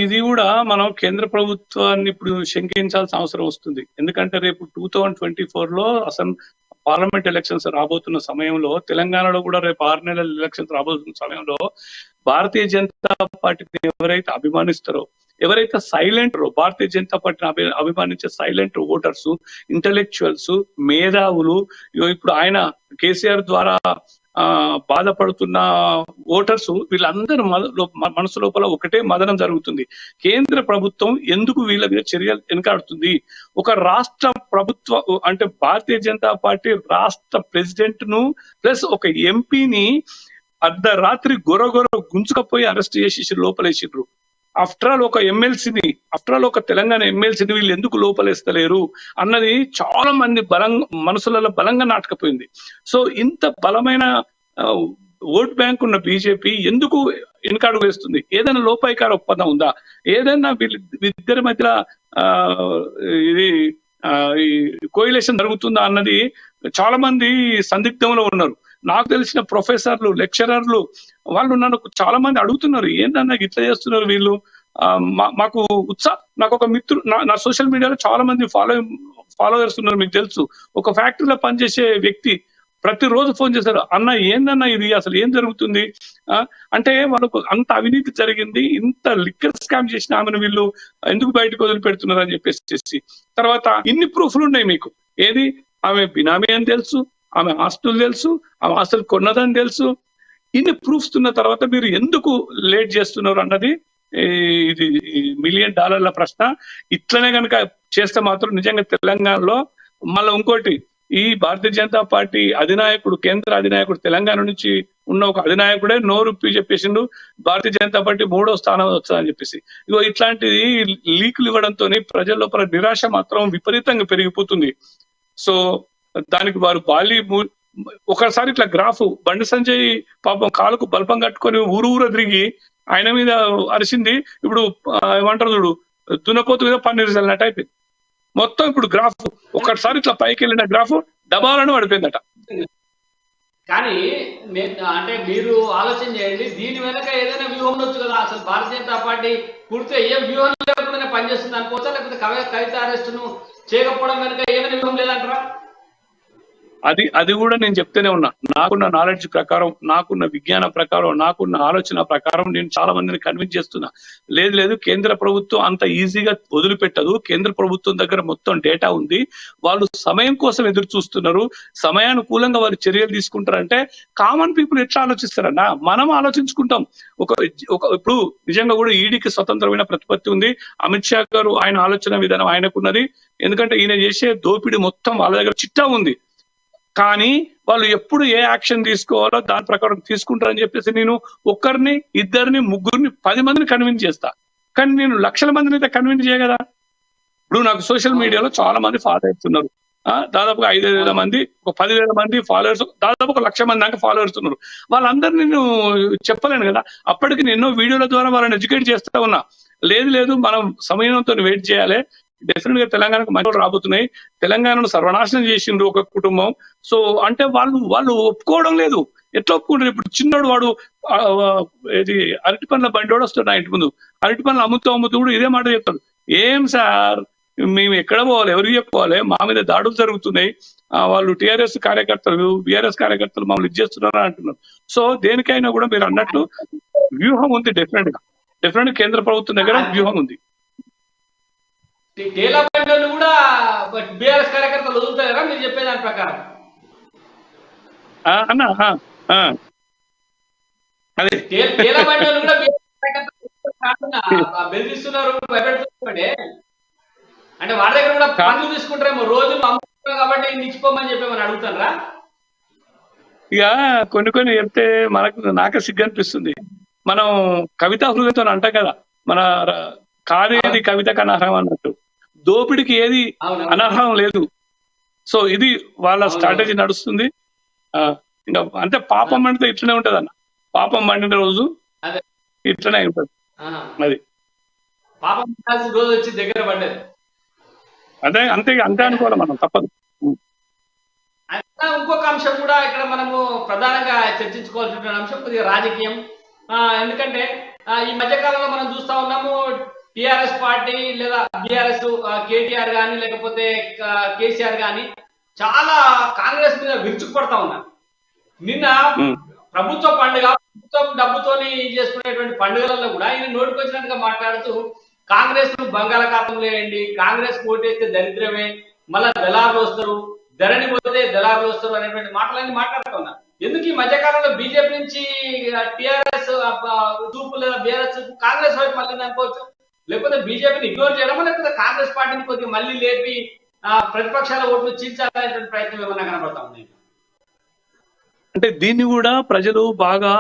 ఇది కూడా మనం కేంద్ర ప్రభుత్వాన్ని ఇప్పుడు శంకించాల్సిన అవసరం వస్తుంది. ఎందుకంటే రేపు 2024 లో అసలు పార్లమెంట్ ఎలక్షన్స్ రాబోతున్న సమయంలో, తెలంగాణలో కూడా రేపు 6 నెలల ఎలక్షన్స్ రాబోతున్న సమయంలో భారతీయ జనతా పార్టీని ఎవరైతే అభిమానిస్తారో, ఎవరైతే సైలెంట్ భారతీయ జనతా పార్టీని అభిమానించే సైలెంట్ ఓటర్స్, ఇంటలెక్చువల్స్, మేధావులు, ఇప్పుడు ఆయన కేసీఆర్ ద్వారా బాధపడుతున్న ఓటర్స్ వీళ్ళందరూ మనసు లోపల ఒకటే మదనం జరుగుతుంది. కేంద్ర ప్రభుత్వం ఎందుకు వీళ్ళ మీద చర్యలు వెనకాడుతుంది? ఒక రాష్ట్ర ప్రభుత్వ అంటే భారతీయ జనతా పార్టీ రాష్ట్ర ప్రెసిడెంట్ ను ప్లస్ ఒక ఎంపీని అర్ధరాత్రి గొరగొర గుంజుకపోయి అరెస్ట్ చేసి లోపలేసిండ్రు. ఆఫ్టర్ ఆల్ ఒక ఎమ్మెల్సీని ఒక తెలంగాణ ఎమ్మెల్సీని వీళ్ళు ఎందుకు లోపలేస్తలేరు అన్నది చాలా మంది మనసులలో బలంగా నాటకపోయింది. సో ఇంత బలమైన ఓట్ బ్యాంక్ ఉన్న బీజేపీ ఎందుకు వెనకాడు వేస్తుంది? ఏదైనా లోపాయికార ఒప్పందం ఉందా? ఏదైనా వీళ్ళిద్దరి మధ్య ఇది కోయిలేషన్ జరుగుతుందా అన్నది చాలా మంది సందిగ్ధంలో ఉన్నారు. నాకు తెలిసిన ప్రొఫెసర్లు, లెక్చరర్లు వాళ్ళు నన్ను చాలా మంది అడుగుతున్నారు, ఏంటన్నా ఇట్లా చేస్తున్నారు వీళ్ళు. మాకు నాకు ఒక మిత్రుడు నా సోషల్ మీడియాలో చాలా మంది ఫాలోవర్స్ ఉన్నారు. మీకు తెలుసు, ఒక ఫ్యాక్టరీలో పనిచేసే వ్యక్తి ప్రతిరోజు ఫోన్ చేశారు, అన్న ఏందన్నా ఇది, అసలు ఏం జరుగుతుంది అంటే వాళ్ళకు అంత అవినీతి జరిగింది, ఇంత లిక్కర్ స్కామ్ చేసిన ఆమెను వీళ్ళు ఎందుకు బయటకు వదిలిపెడుతున్నారు అని చెప్పేసి. తర్వాత ఇన్ని ప్రూఫ్లు ఉన్నాయి మీకు. ఏది, ఆమె బినామీ అని తెలుసు, ఆమె ఆస్తులు తెలుసు, ఆమె ఆస్తులు కొన్నదని తెలుసు. ఇన్ని ప్రూఫ్స్ ఉన్న తర్వాత మీరు ఎందుకు లేట్ చేస్తున్నారు అన్నది ఇది $1 మిలియన్ ప్రశ్న. ఇట్లనే కనుక చేస్తే మాత్రం నిజంగా తెలంగాణలో మళ్ళీ ఇంకోటి, ఈ భారతీయ జనతా పార్టీ అధినాయకుడు, కేంద్ర అధినాయకుడు, తెలంగాణ నుంచి ఉన్న ఒక అధినాయకుడే నోరుప్పి చెప్పేసిండు భారతీయ జనతా పార్టీ 3వ స్థానం వస్తుందని చెప్పేసి. ఇగో ఇట్లాంటి లీకులు ఇవ్వడంతో ప్రజల లోపల నిరాశ మాత్రం విపరీతంగా పెరిగిపోతుంది. సో దానికి వారు ఒకసారి ఇట్లా గ్రాఫ్ బండి సంజయ్ పాపం కాలుకు బల్పం కట్టుకొని ఊరు తిరిగి ఆయన మీద అరిసింది. ఇప్పుడు ఏమంటారు చూడు, దున్నపోతు మీద పన్నీరు చల్లినట్టు అయిపోయింది మొత్తం. ఇప్పుడు గ్రాఫ్ ఒకసారి ఇట్లా పైకి వెళ్ళిన గ్రాఫ్ డబాలను పడిపోయిందట. కానీ అంటే మీరు ఆలోచన చేయండి, దీని వెనక ఏదైనా వ్యూహం ఉండొచ్చు కదా. అసలు భారతీయ జనతా పార్టీ పూర్తిగా ఏ వ్యూహం లేకుండానే పనిచేస్తుంది అనుకోవచ్చా, లేకపోతే కవిత అరెస్టును చేయకపోవడం వెనక ఏమైనా వ్యూహం లేదంటారా? అది కూడా నేను చెప్తూనే ఉన్నా. నాకున్న నాలెడ్జ్ ప్రకారం, నాకున్న విజ్ఞాన ప్రకారం, నాకున్న ఆలోచన ప్రకారం నేను చాలా మందిని కన్విన్స్ చేస్తున్నా. లేదు కేంద్ర ప్రభుత్వం అంత ఈజీగా వదిలిపెట్టదు. కేంద్ర ప్రభుత్వం దగ్గర మొత్తం డేటా ఉంది. వాళ్ళు సమయం కోసం ఎదురు చూస్తున్నారు. సమయానుకూలంగా వాళ్ళు చర్యలు తీసుకుంటారంటే కామన్ పీపుల్ ఎట్లా ఆలోచిస్తారన్నా? మనం ఆలోచించుకుంటాం. ఇప్పుడు నిజంగా కూడా ఈడీకి స్వతంత్రమైన ప్రతిపత్తి ఉంది. అమిత్ షా గారు ఆయన ఆలోచన విధానం ఆయనకున్నది. ఎందుకంటే ఈయన చేసే దోపిడీ మొత్తం వాళ్ళ దగ్గర చిట్టా ఉంది. కానీ వాళ్ళు ఎప్పుడు ఏ యాక్షన్ తీసుకోవాలో దాని ప్రకారం తీసుకుంటారని చెప్పేసి నేను ఒక్కరిని, ఇద్దరిని, ముగ్గురిని, 10 మందిని కన్విన్స్ చేస్తా. కానీ నేను లక్షల మందిని అయితే కన్విన్స్ చేయగదా. ఇప్పుడు నాకు సోషల్ మీడియాలో చాలా మంది ఫాలోవర్స్ ఉన్నారు. దాదాపుగా 5,000 మంది, ఒక 10,000 మంది ఫాలోవర్స్, దాదాపు 1,00,000 మంది దాకా ఫాలోవర్స్ ఉన్నారు. వాళ్ళందరూ నేను చెప్పలేను కదా. అప్పటికి నేను ఎన్నో వీడియోల ద్వారా వాళ్ళని ఎడ్యుకేట్ చేస్తా ఉన్నా. లేదు మనం సమయంతో వెయిట్ చేయాలి. డెఫినెట్ గా తెలంగాణకు మంచి రాబోతున్నాయి. తెలంగాణను సర్వనాశనం చేసిండ్రు ఒక కుటుంబం. సో అంటే వాళ్ళు ఒప్పుకోవడం లేదు. ఎట్లా ఒప్పుకుంటారు? ఇప్పుడు చిన్నోడు వాడు ఇది అరటి పండ్ల బండి వస్తాడు నా ఇంటి ముందు, అరటి పండ్లు అమ్ముతూ కూడా ఇదే మాట చెప్తాడు, ఏం సార్ మేము ఎక్కడ పోవాలి, ఎవరికి చెప్పుకోవాలి, మా మీద దాడులు జరుగుతున్నాయి, వాళ్ళు టీఆర్ఎస్ కార్యకర్తలు, బీఆర్ఎస్ కార్యకర్తలు మమ్మల్ని ఇది చేస్తున్నారు అంటున్నారు. సో దేనికైనా కూడా మీరు అన్నట్టు వ్యూహం ఉంది. డెఫినెట్ గా కేంద్ర ప్రభుత్వం దగ్గర వ్యూహం ఉంది. టేలా బండ్లను కూడా బీఆర్ఎస్ కార్యకర్తలు వదులుతారా మీరు చెప్పేదాని ప్రకారం? అదే టేలా బండ్లను కూడా బెదిరిస్తున్నారు, భయపెడుతున్నాడే. అంటే వాడి దగ్గర కూడా పనులు తీసుకుంటారేమో, రోజు అమ్ముతున్నారు కాబట్టి నిచ్చిపోమని చెప్పేమని అడుగుతారా? ఇక కొన్ని చెప్తే నాకే సిగ్గు అనిపిస్తుంది. మనం కవితా హృదయంతో అంటాం కదా, మన కాదేది కవితకు అనర్హం అన్నట్టు, దోపిడికి ఏది అనర్హం లేదు. సో ఇది వాళ్ళ స్ట్రాటజీ నడుస్తుంది. ఇంకా అంటే పాపం అంటే ఇట్లనే ఉంటది అన్న. పాపం పండిన రోజు ఇట్లనే ఉంటది. అది పాపం రోజు వచ్చి దగ్గర పడ్డది. అంతే అనుకోవాలి మనం, తప్పదు. ఇంకొక అంశం కూడా ఇక్కడ మనము ప్రధానంగా చర్చించుకోవాల్సిన అంశం కొద్దిగా రాజకీయం. ఎందుకంటే ఈ మధ్యకాలంలో మనం చూస్తా ఉన్నాము, టిఆర్ఎస్ పార్టీ లేదా బీఆర్ఎస్, కేటీఆర్ గాని లేకపోతే కేసీఆర్ గాని చాలా కాంగ్రెస్ మీద విరుచుకుపడతా ఉన్నారు. నిన్న ప్రభుత్వ పండుగ, ప్రభుత్వం డబ్బుతోని చేసుకునేటువంటి పండుగలలో కూడా ఈయన నోటికి వచ్చినట్టుగా మాట్లాడుతూ కాంగ్రెస్ ను బంగాళాఖాతంలో వేయండి, కాంగ్రెస్ ఓటేస్తే దరిద్రమే, మళ్ళా దళారులు వస్తారు, ధరణి పోతే దళారులు వస్తారు అనేటువంటి మాటలన్నీ మాట్లాడుతూ ఉన్నారు. ఎందుకు ఈ మధ్యకాలంలో బీజేపీ నుంచి టిఆర్ఎస్ చూపు లేదా బీఆర్ఎస్ చూపు కాంగ్రెస్ వైపు మళ్ళీ అనుకోవచ్చు, లేకపోతే బీజేపీని ఇగ్నోర్ చేయడమా, లేకపోతే కాంగ్రెస్ పార్టీని కొద్దిగా మళ్ళీ లేపి ప్రతిపక్షాల ఓట్లు చీల్చాలనేటువంటి ప్రయత్నం ఏమన్నా కనబడతా ఉంది? అంటే దీన్ని కూడా ప్రజలు బాగా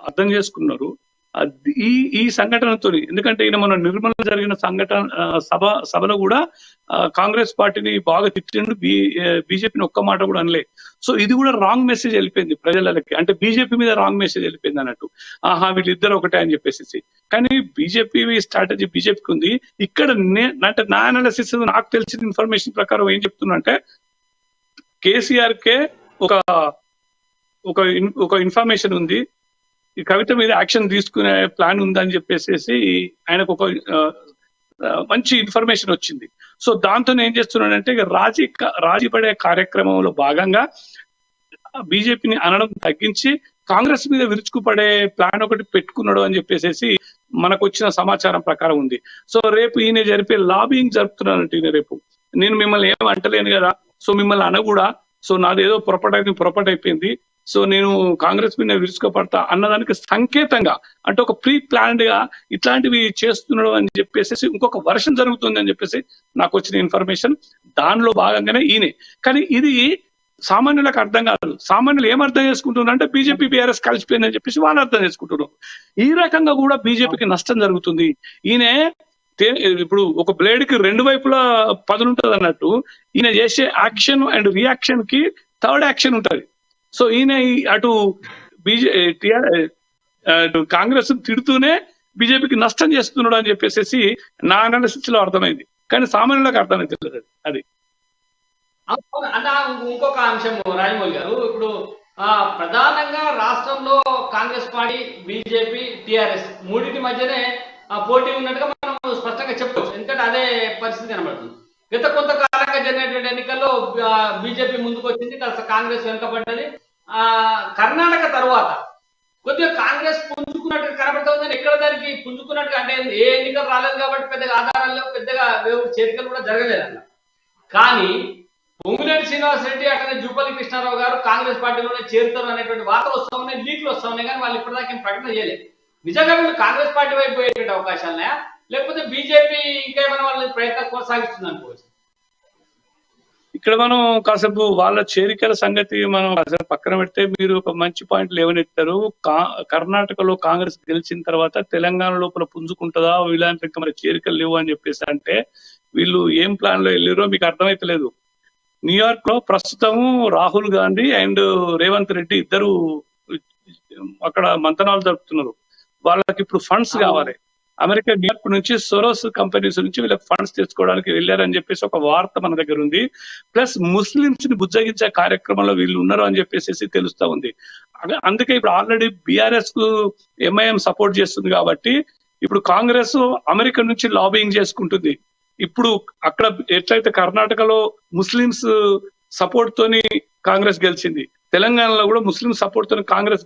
అర్థం చేసుకున్నారు ఈ ఈ సంఘటనతో. ఎందుకంటే ఈయన మన నిర్మల జరిగిన సభలో కూడా కాంగ్రెస్ పార్టీని బాగా తిట్టిండు, బీజేపీని ఒక్క మాట కూడా అనలే. సో ఇది కూడా రాంగ్ మెసేజ్ వెళ్ళిపోయింది ప్రజలకి, అంటే బీజేపీ మీద రాంగ్ మెసేజ్ వెళ్ళిపోయింది అన్నట్టు. వీళ్ళిద్దరు ఒకటే అని చెప్పేసి. కానీ బీజేపీ స్ట్రాటజీ బీజేపీకి ఉంది. ఇక్కడ అంటే నా అనాలిసిస్, నాకు తెలిసిన ఇన్ఫర్మేషన్ ప్రకారం ఏం చెప్తున్నా అంటే, కేసీఆర్ కే ఒక ఇన్ఫర్మేషన్ ఉంది, ఈ కవిత మీద యాక్షన్ తీసుకునే ప్లాన్ ఉందని చెప్పేసి ఆయనకు ఒక మంచి ఇన్ఫర్మేషన్ వచ్చింది. సో దాంతో ఏం చేస్తున్నాడంటే, రాజీ పడే కార్యక్రమంలో భాగంగా బీజేపీని అనడం తగ్గించి కాంగ్రెస్ మీద విరుచుకుపడే ప్లాన్ ఒకటి పెట్టుకున్నాడు అని చెప్పేసి మనకు వచ్చిన సమాచారం ప్రకారం ఉంది. సో రేపు ఈయన జరిపే లాబింగ్ జరుపుతున్నానంటే, ఈయన రేపు నేను మిమ్మల్ని ఏం అంటలేను కదా, సో మిమ్మల్ని అనకూడా, సో నాదేదో పొరపాటు అయిపోయింది, సో నేను కాంగ్రెస్ మీద విరుచుకోపడతా అన్నదానికి సంకేతంగా, అంటే ఒక ప్రీ ప్లాన్డ్ గా ఇట్లాంటివి చేస్తున్నాడు అని చెప్పేసి ఇంకొక వర్షన్ జరుగుతుంది అని చెప్పేసి నాకు వచ్చిన ఇన్ఫర్మేషన్. దానిలో భాగంగానే ఈయనే. కానీ ఇది సామాన్యులకు అర్థం కాదు. సామాన్యులు ఏం అర్థం చేసుకుంటున్నారు అంటే, బీజేపీ బీఆర్ఎస్ కలిసిపోయిందని చెప్పేసి వాళ్ళు అర్థం చేసుకుంటున్నారు. ఈ రకంగా కూడా బీజేపీకి నష్టం జరుగుతుంది. ఈయన ఇప్పుడు ఒక బ్లేడ్ కి రెండు వైపులా పదులుంటది అన్నట్టు, ఈయన చేసే యాక్షన్ అండ్ రియాక్షన్ కి థర్డ్ యాక్షన్ ఉంటది. సో ఈయన అటు కాంగ్రెస్ తిడుతూనే బీజేపీకి నష్టం చేస్తున్నాడు అని చెప్పేసి నా అనాలిసిస్ లో అర్థమైంది. కానీ సామాన్యులకు అర్థమైతే అది. అన్న ఇంకొక అంశం రాజమౌళి గారు, ఇప్పుడు ప్రధానంగా రాష్ట్రంలో కాంగ్రెస్ పార్టీ, బీజేపీ, టిఆర్ఎస్ మూడింటి మధ్యనే పోటీ ఉన్నట్టుగా మనం స్పష్టంగా చెప్పవచ్చు. ఎందుకంటే అదే పరిస్థితి కనబడుతుంది. గత కొంతకాలంగా జరిగినటువంటి ఎన్నికల్లో బీజేపీ ముందుకు వచ్చింది, కాస్త కాంగ్రెస్ వెనుకబడ్డది. కర్ణాటక తర్వాత కొద్దిగా కాంగ్రెస్ పుంజుకున్నట్టు కనబడుతుంది. ఎక్కడ దానికి పుంజుకున్నట్టుగా అంటే ఏ ఎన్నికలు రాలేదు కాబట్టి పెద్దగా ఆధారాలు లేవు, పెద్దగా చేరికలు కూడా జరగలేదన్న. కానీ పొంగులేటి శ్రీనివాసరెడ్డి అట్లనే జూపల్లి కృష్ణారావు గారు కాంగ్రెస్ పార్టీలోనే చేరుతారు అనేటువంటి వార్తలు వస్తా ఉన్నాయి, లీక్లు వస్తా ఉన్నాయి. కానీ వాళ్ళు ఇప్పటిదాకా ఏం ప్రకటన చేయలేదు. నిజంగా వీళ్ళు కాంగ్రెస్ పార్టీ వైపు పోయేటువంటి అవకాశాలున్నాయా, లేకపోతే బీజేపీ ఇంకేమైనా వాళ్ళ ప్రయత్నం కొనసాగిస్తుంది అనుకోవచ్చు? ఇక్కడ మనం కాసేపు వాళ్ళ చేరికల సంగతి మనం కాసేపు పక్కన పెడితే, మీరు ఒక మంచి పాయింట్ లేవనెత్తారు. కర్ణాటకలో కాంగ్రెస్ గెలిచిన తర్వాత తెలంగాణ లోపల పుంజుకుంటుందా, వీళ్ళంటే మరి చేరికలు లేవు అని చెప్పేసి అంటే, వీళ్ళు ఏం ప్లాన్ లో వెళ్ళారో మీకు అర్థమైతలేదు. న్యూయార్క్ లో ప్రస్తుతం రాహుల్ గాంధీ అండ్ రేవంత్ రెడ్డి ఇద్దరు అక్కడ మంతనాలు జరుపుతున్నారు. వాళ్ళకి ఇప్పుడు ఫండ్స్ కావాలి. అమెరికా న్యూయార్క్ నుంచి సోరోస్ కంపెనీస్ నుంచి వీళ్ళకి ఫండ్స్ తెచ్చుకోవడానికి వెళ్ళారని చెప్పేసి ఒక వార్త మన దగ్గర ఉంది. ప్లస్ ముస్లింస్ ని బుజ్జగించే కార్యక్రమంలో వీళ్ళు ఉన్నారు అని చెప్పేసి తెలుస్తా ఉంది. అందుకే ఇప్పుడు ఆల్రెడీ బీఆర్ఎస్ కు ఎంఐఎం సపోర్ట్ చేస్తుంది కాబట్టి ఇప్పుడు కాంగ్రెస్ అమెరికా నుంచి లాబింగ్ చేసుకుంటుంది. ఇప్పుడు అక్కడ ఎట్లయితే కర్ణాటకలో ముస్లింస్ సపోర్ట్ తోని కాంగ్రెస్ గెలిచింది, తెలంగాణలో కూడా ముస్లిం సపోర్ట్ తోని కాంగ్రెస్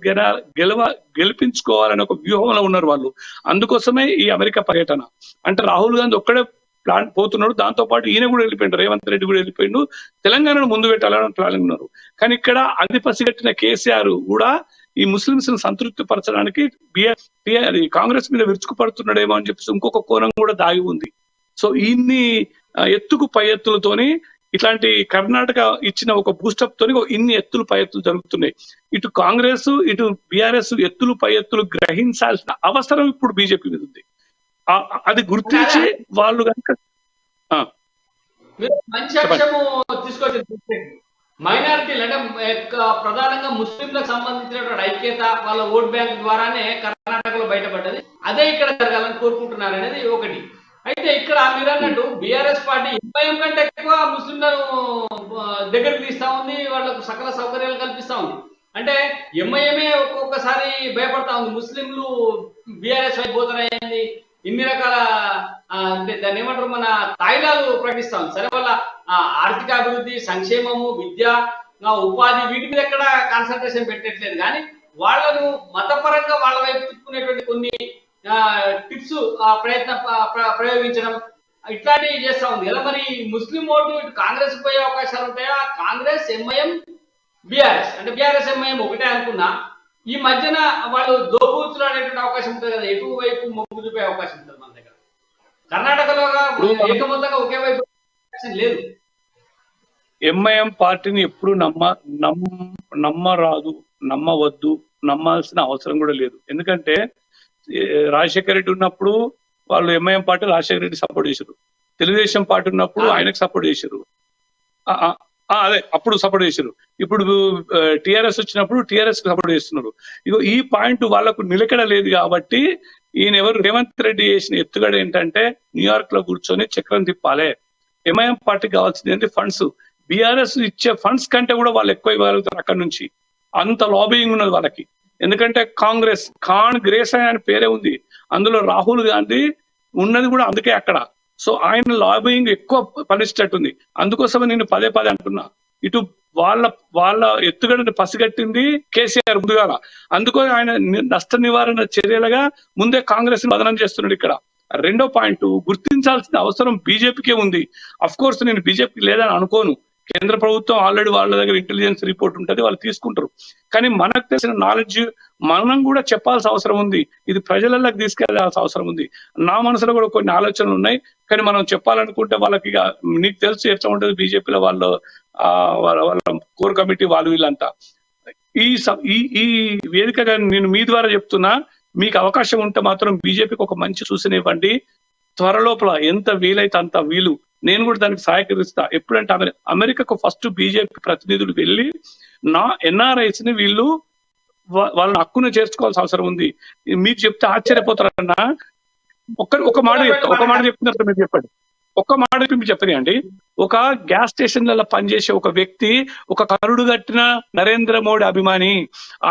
గెలిపించుకోవాలని ఒక వ్యూహంలో ఉన్నారు వాళ్ళు. అందుకోసమే ఈ అమెరికా పర్యటన. అంటే రాహుల్ గాంధీ ఒక్కడే ప్లాన్ పోతున్నాడు, దాంతో పాటు ఈయన కూడా వెళ్ళిపోయిండు, రేవంత్ రెడ్డి కూడా వెళ్ళిపోయిండు, తెలంగాణను ముందు పెట్టాలని ప్లానింగ్ ఉన్నారు. కానీ ఇక్కడ అది పసిగట్టిన కేసీఆర్ కూడా ఈ ముస్లింస్ ని సంతృప్తి పరచడానికి కాంగ్రెస్ మీద విరుచుకుపడుతున్నాడేమో అని చెప్పేసి ఇంకొక కోణం కూడా దాగి ఉంది. సో ఇన్ని ఎత్తుకు పై ఎత్తులతోని ఇట్లాంటి కర్ణాటక ఇచ్చిన ఒక బూస్టప్ తోని ఇన్ని ఎత్తులు పై ఎత్తులు జరుగుతున్నాయి. ఇటు కాంగ్రెస్ ఇటు బీఆర్ఎస్ ఎత్తులు పై ఎత్తులు గ్రహించాల్సిన అవసరం ఇప్పుడు బీజేపీ మీద ఉంది. అది గుర్తించి వాళ్ళు కనుక మంచి అంశము తీసుకొచ్చి మైనారిటీలు అంటే ప్రధానంగా ముస్లింలకు సంబంధించినటువంటి ఐక్యత వాళ్ళ ఓట్ బ్యాంక్ ద్వారానే కర్ణాటకలో బయటపడ్డది. అదే ఇక్కడ జరగాలని కోరుకుంటున్నారు అనేది ఒకటి. అయితే ఇక్కడ మీరు అన్నట్టు బీఆర్ఎస్ పార్టీ ఎంఐఎం కంటే ఎక్కువ ముస్లింలను దగ్గరికి తీస్తా ఉంది, వాళ్ళకు సకల సౌకర్యాలు కల్పిస్తా ఉంది. అంటే ఎంఐఎంఏ ఒక్కొక్కసారి భయపడతా ఉంది, ముస్లింలు బీఆర్ఎస్ వైపు పోతారని ఇన్ని రకాల అంటే దాన్ని ఏమంటారు మన తాయిలాలు ప్రకటిస్తా ఉంది. సరే వాళ్ళ ఆర్థిక అభివృద్ధి, సంక్షేమము, విద్య, ఉపాధి వీటి మీద ఎక్కడ కాన్సన్ట్రేషన్ పెట్టట్లేదు. కానీ వాళ్ళను మతపరంగా వాళ్ళ వైపు తిప్పుకునేటువంటి కొన్ని టిప్స్ ప్రయోగించడం ఇట్లాంటివి చేస్తా ఉంది కదా. మరి ముస్లిం ఓటు ఇటు కాంగ్రెస్ పోయే అవకాశాలు ఉంటాయా? కాంగ్రెస్ ఎంఐఎం బీఆర్ఎస్ అంటే బీఆర్ఎస్ ఎంఐఎం ఒకటే అనుకున్నా, ఈ మధ్యన వాళ్ళు దోబూతులు అనేటువంటి అవకాశం ఉంటుంది కదా, ఎటు వైపు మొగ్గు చూపే అవకాశం ఉంటుంది మన దగ్గర. కర్ణాటకలోగా ఏకమొత్తంగా ఒకే వైపు లేదు. ఎంఐఎం పార్టీని ఎప్పుడు నమ్మరాదు, నమ్మవద్దు, నమ్మాల్సిన అవసరం కూడా లేదు. ఎందుకంటే రాజశేఖర రెడ్డి ఉన్నప్పుడు వాళ్ళు MIM party Rajasekhara Reddy support చేశారు, తెలుగుదేశం పార్టీ ఉన్నప్పుడు ఆయనకు సపోర్ట్ చేశారు, అదే అప్పుడు సపోర్ట్ చేశారు. ఇప్పుడు టిఆర్ఎస్ వచ్చినప్పుడు టిఆర్ఎస్ సపోర్ట్ చేస్తున్నారు. ఇగో ఈ పాయింట్ వాళ్ళకు నిలకడ లేదు కాబట్టి ఈయన ఎవరు రేవంత్ రెడ్డి చేసిన ఎత్తుగడ ఏంటంటే న్యూయార్క్ లో కూర్చొని చక్రం తిప్పాలి. ఎంఐఎం పార్టీకి కావాల్సింది ఏంటి? ఫండ్స్. బీఆర్ఎస్ ఇచ్చే ఫండ్స్ కంటే కూడా వాళ్ళు ఎక్కువ ఇవ్వగలుగుతారు అక్కడ నుంచి, అంత లాబింగ్ ఉన్నది వాళ్ళకి. ఎందుకంటే కాంగ్రెస్ అనే పేరే ఉంది, అందులో రాహుల్ గాంధీ ఉన్నది కూడా అందుకే అక్కడ. సో ఆయన లాబింగ్ ఎక్కువ పనిచేటట్టుంది. అందుకోసమే నేను పదే అంటున్నా, ఇటు వాళ్ళ ఎత్తుగడని పసిగట్టింది కేసీఆర్ ముందుగాల. అందుకో ఆయన నష్ట నివారణ చర్యలుగా ముందే కాంగ్రెస్ ని బదనం చేస్తున్నాడు ఇక్కడ. రెండో పాయింట్, గుర్తించాల్సిన అవసరం బీజేపీకే ఉంది. అఫ్ కోర్స్ నేను బీజేపీకి లేదని అనుకోను. కేంద్ర ప్రభుత్వం ఆల్రెడీ వాళ్ళ దగ్గర ఇంటెలిజెన్స్ రిపోర్ట్ ఉంటుంది, వాళ్ళు తీసుకుంటారు. కానీ మనకు తెలిసిన నాలెడ్జ్ మనం కూడా చెప్పాల్సిన అవసరం ఉంది, ఇది ప్రజలలోకి తీసుకెళ్లాల్సిన అవసరం ఉంది. నా మనసులో కూడా కొన్ని ఆలోచనలు ఉన్నాయి, కానీ మనం చెప్పాలనుకుంటే వాళ్ళకి నీకు తెలుసు ఎట్లా ఉంటుంది బీజేపీలో వాళ్ళ కోర్ కమిటీ వాళ్ళు వీళ్ళంతా. ఈ వేదికగా నేను మీ ద్వారా చెప్తున్నా, మీకు అవకాశం ఉంటే మాత్రం బీజేపీకి ఒక మంచి సూచన ఇవ్వండి. త్వరలోపల ఎంత వీలైతే అంత వీలు, నేను కూడా దానికి సహకరిస్తా. ఎప్పుడంటే అమెరికాకు ఫస్ట్ బీజేపీ ప్రతినిధులు వెళ్ళి నా ఎన్ఆర్ఐస్ ని వీళ్ళు వాళ్ళని హక్కును చేర్చుకోవాల్సిన అవసరం ఉంది. మీకు చెప్తే ఆశ్చర్యపోతారన్నా. ఒక మాట చెప్తున్నారు, మీరు చెప్పండి. ఒక్క మాట మీరు చెప్పండి అండి. ఒక గ్యాస్ స్టేషన్లలో పనిచేసే ఒక వ్యక్తి, ఒక కరుడు కట్టిన నరేంద్ర మోడీ అభిమాని,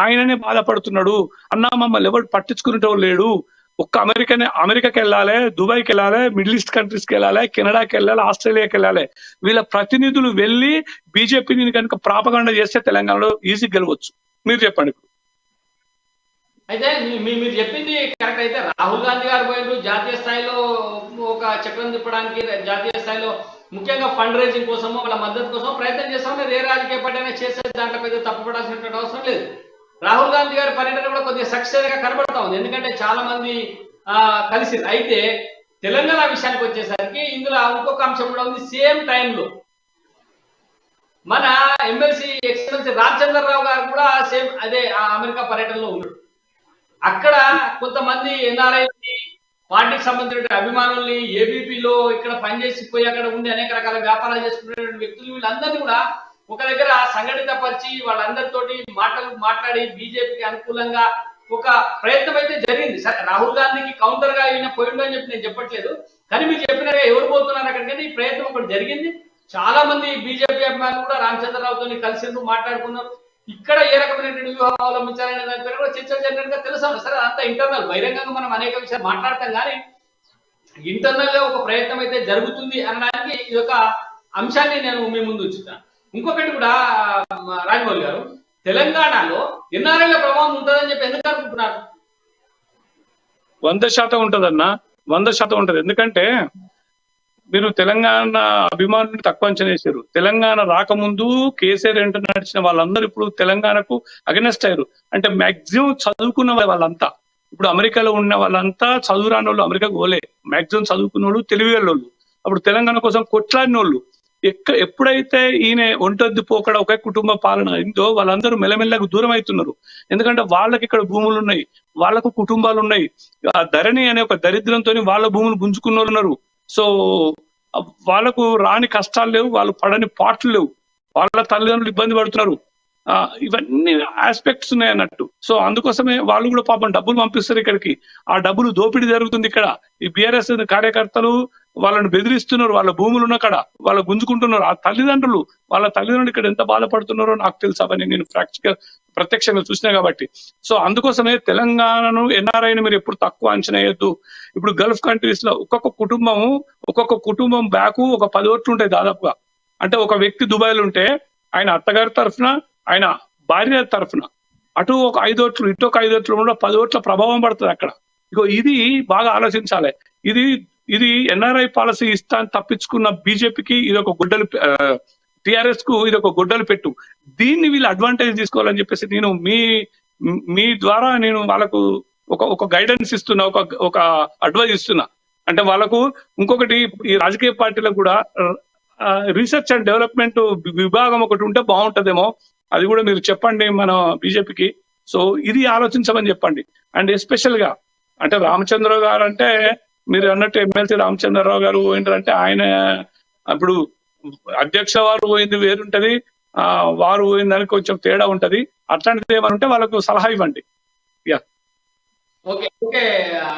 ఆయననే బాధపడుతున్నాడు. అన్నా మమ్మల్ని ఎవరు పట్టించుకునేటోళ్ళు లేడు, ఒక్క అమెరికాకి వెళ్ళాలి, దుబాయ్కి వెళ్ళాలి, మిడిల్ ఈస్ట్ కంట్రీస్కి వెళ్ళాలి, కెనడాకి వెళ్ళాలి, ఆస్ట్రేలియాకి వెళ్ళాలి. వీళ్ళ ప్రతినిధులు వెళ్ళి బీజేపీని కనుక ప్రాపగండ చేస్తే తెలంగాణలో ఈజీ గెలవచ్చు. మీరు చెప్పండి. అయితే మీరు చెప్పింది కరెక్ట్. అయితే రాహుల్ గాంధీ గారు పోయిన జాతీయ స్థాయిలో ఒక చక్రం తిప్పడానికి, జాతీయ స్థాయిలో ముఖ్యంగా ఫండ్ రైజింగ్ కోసం, వాళ్ళ మద్దతు కోసం ప్రయత్నం చేస్తామని ఏ రాజకీయ పార్టీ అయినా చేసే దాంట్లో పెద్ద తప్పుపడాల్సినటువంటి అవసరం లేదు. రాహుల్ గాంధీ గారి పర్యటన కూడా కొద్దిగా సక్సెస్ గా కనబడతా ఉంది, ఎందుకంటే చాలా మంది కలిసి. అయితే తెలంగాణ విషయానికి వచ్చేసరికి ఇందులో ఇంకొక అంశం కూడా ఉంది. సేమ్ టైంలో మన ఎమ్మెల్సీ ఎక్సలెన్సీ రామచంద్రరావు గారు కూడా సేమ్ అదే అమెరికా పర్యటనలో ఉన్నాడు. అక్కడ కొంతమంది ఎన్ఆర్ఐ పార్టీకి సంబంధించిన అభిమానుల్ని, ఏబీపీలో ఇక్కడ పనిచేసిపోయి అక్కడ ఉండి అనేక రకాల వ్యాపారాలు చేసుకునేటువంటి వ్యక్తులు, వీళ్ళందరినీ కూడా ఒక దగ్గర సంఘటిత పరిచి వాళ్ళందరితోటి మాట్లాడి బీజేపీకి అనుకూలంగా ఒక ప్రయత్నం అయితే జరిగింది. సరే, రాహుల్ గాంధీకి కౌంటర్ గా ఈయన పోయిండు అని చెప్పి నేను చెప్పట్లేదు, కానీ మీరు చెప్పినట్టుగా ఎవరు పోతున్నారు అక్కడికైనా ఈ ప్రయత్నం ఒకటి జరిగింది. చాలా మంది బీజేపీ అభిమానులు కూడా రామచంద్రరావుతో కలిసి మాట్లాడుకున్నారు. ఇక్కడ ఏ రకమైనటువంటి వ్యూహం అవలంబించాలనే దాని పేరు కూడా చర్చలు జరిగినట్టుగా తెలుసాను. సరే, అంతా ఇంటర్నల్, బహిరంగంగా మనం అనేక విషయాలు మాట్లాడతాం, కానీ ఇంటర్నల్ గా ఒక ప్రయత్నం అయితే జరుగుతుంది అనడానికి ఇది ఒక అంశాన్ని నేను మీ ముందు ఉంచుతాను. ఇంకొకటి కూడా రాజమౌళి గారు, తెలంగాణలో ఎన్ఆర్ఐల ప్రభావం ఉంటుందని చెప్పి ఎందుకు అనుకుంటున్నారు? 100% ఉంటదన్నా, 100% ఉంటది. ఎందుకంటే మీరు తెలంగాణ అభిమానులు తక్కువ అంచనా వేశారు. తెలంగాణ రాకముందు కేసీఆర్ వెంట నడిచిన వాళ్ళందరూ ఇప్పుడు తెలంగాణకు అగెనెస్ట్ అయ్యారు. అంటే మాక్సిమం చదువుకున్న వాళ్ళంతా, ఇప్పుడు అమెరికాలో ఉన్న వాళ్ళంతా చదువు రాని వాళ్ళు అమెరికాకు పోలే, మాక్సిమం చదువుకున్న వాళ్ళు, తెలివిగల వాళ్ళు, అప్పుడు తెలంగాణ కోసం కొట్లాడిన వాళ్ళు. ఎప్పుడైతే ఈయన ఒంటొద్దు పోకడ ఒకే కుటుంబ పాలన అయిందో వాళ్ళందరూ మెల్లమెల్లగా దూరం అవుతున్నారు. ఎందుకంటే వాళ్ళకి ఇక్కడ భూములు ఉన్నాయి, వాళ్ళకు కుటుంబాలు ఉన్నాయి. ఆ ధరణి అనే ఒక దరిద్రంతో వాళ్ళ భూములు గుంజుకున్న వాళ్ళు ఉన్నారు. సో వాళ్ళకు రాని కష్టాలు లేవు, వాళ్ళు పడని పాటలు లేవు, వాళ్ళ తల్లిదండ్రులు ఇబ్బంది పడుతున్నారు. ఇవన్నీ ఆస్పెక్ట్స్ ఉన్నాయి అన్నట్టు. సో అందుకోసమే వాళ్ళు కూడా పాపం డబ్బులు పంపిస్తారు ఇక్కడికి, ఆ డబ్బులు దోపిడీ జరుగుతుంది ఇక్కడ. ఈ బీఆర్ఎస్ కార్యకర్తలు వాళ్ళని బెదిరిస్తున్నారు, వాళ్ళ భూములు ఉన్న కాడ వాళ్ళు గుంజుకుంటున్నారు. ఆ వాళ్ళ తల్లిదండ్రులు ఇక్కడ ఎంత బాధపడుతున్నారో నాకు తెలుసు, అవన్నీ నేను ప్రత్యక్షంగా చూసినా కాబట్టి. సో అందుకోసమే తెలంగాణను, ఎన్ఆర్ఐని మీరు ఎప్పుడు తక్కువ అంచనా వేయద్దు. ఇప్పుడు గల్ఫ్ కంట్రీస్ లో ఒక్కొక్క కుటుంబం బ్యాకు ఒక 10 ఓట్లు ఉంటాయి దాదాపుగా. అంటే ఒక వ్యక్తి దుబాయ్లో ఉంటే ఆయన అత్తగారి తరఫున, ఆయన భార్య తరఫున అటు ఒక 5 ఓట్లు, ఇటు ఒక 5 ఓట్లు, 10 ఓట్ల ప్రభావం పడుతుంది అక్కడ. ఇగో ఇది బాగా ఆలోచించాలి. ఇది ఎన్ఆర్ఐ పాలసీ ఇస్తా అని తప్పించుకున్న బీజేపీకి ఇది ఒక టిఆర్ఎస్ కు ఇది ఒక గొడ్డలు పెట్టు. దీన్ని వీళ్ళు అడ్వాంటేజ్ తీసుకోవాలని చెప్పేసి నేను మీ ద్వారా నేను వాళ్ళకు ఒక గైడెన్స్ ఇస్తున్నా, ఒక అడ్వైజ్ ఇస్తున్నా. అంటే వాళ్ళకు ఇంకొకటి, ఈ రాజకీయ పార్టీలకు కూడా రీసెర్చ్ అండ్ డెవలప్మెంట్ విభాగం ఒకటి ఉంటే బాగుంటదేమో, అది కూడా మీరు చెప్పండి మన బీజేపీకి. సో ఇది ఆలోచించమని చెప్పండి. అండ్ ఎస్పెషల్ గా అంటే రామచంద్రరావు గారు అంటే మీరు అన్నట్టు ఎమ్మెల్సీ రామచంద్రరావు గారు పోయిండ్రంటే ఆయన ఇప్పుడు అధ్యక్ష వారు పోయింది వేరుంటది, వారు పోయిందని కొంచెం తేడా ఉంటది. అట్లాంటిది ఏమైనా ఉంటే వాళ్ళకు సలహా ఇవ్వండి. ఓకే ఓకే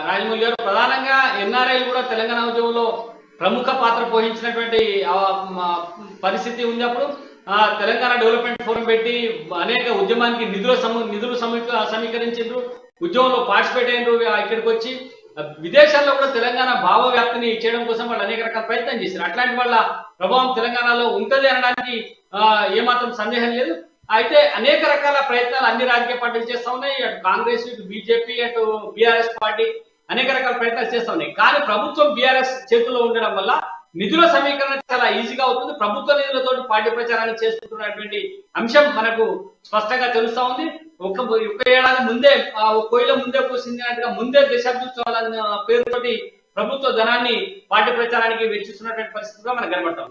రాజమౌళి గారు, ప్రధానంగా ఎన్ఆర్ఐలు కూడా తెలంగాణ ఉద్యమంలో ప్రముఖ పాత్ర పోషించినటువంటి పరిస్థితి ఉంది. అప్పుడు తెలంగాణ డెవలప్మెంట్ ఫోరం పెట్టి అనేక ఉద్యమానికి నిధులు సమీకరించారు, ఉద్యమంలో పార్టిసిపేట్ అయినారు. ఇక్కడికి వచ్చి విదేశాల్లో కూడా తెలంగాణ భావ వ్యాప్తిని చేయడం కోసం వాళ్ళు అనేక రకాల ప్రయత్నం చేశారు. అట్లాంటి వాళ్ళ ప్రభావం తెలంగాణలో ఉంటది అనడానికి ఏమాత్రం సందేహం లేదు. అయితే అనేక రకాల ప్రయత్నాలు అన్ని రాజకీయ పార్టీలు చేస్తా ఉన్నాయి. అటు కాంగ్రెస్, ఇటు బీజేపీ, అటు బీఆర్ఎస్ పార్టీ అనేక రకాల ప్రయత్నాలు చేస్తా ఉన్నాయి. కానీ ప్రభుత్వం బీఆర్ఎస్ చేతుల్లో ఉండడం వల్ల నిధుల సమీకరణ చాలా ఈజీగా అవుతుంది. ప్రభుత్వ నిధులతో పార్టీ ప్రచారాన్ని చేసుకుంటున్నటువంటి అంశం మనకు స్పష్టంగా తెలుస్తా ఉంది. ఒక ఏడాది ముందే కోయిల ముందే కూర్చున్నట్టుగా ముందే దశాబ్దోత్సవాల పేరుతోటి ప్రభుత్వ ధనాన్ని పార్టీ ప్రచారానికి వెచ్చిస్తున్నటువంటి పరిస్థితిగా మనకు కనబడతాం.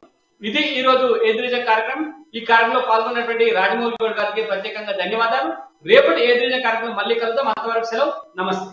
ఇది ఈ రోజు ఏదిరిజం కార్యక్రమం. ఈ కార్యక్రమంలో పాల్గొన్నటువంటి రాజమౌళి గారికి ప్రత్యేకంగా ధన్యవాదాలు. రేపటి ఏదిరిజం కార్యక్రమం మళ్ళీ కలుద్దాం. అంతవరకు సెలవు, నమస్తే.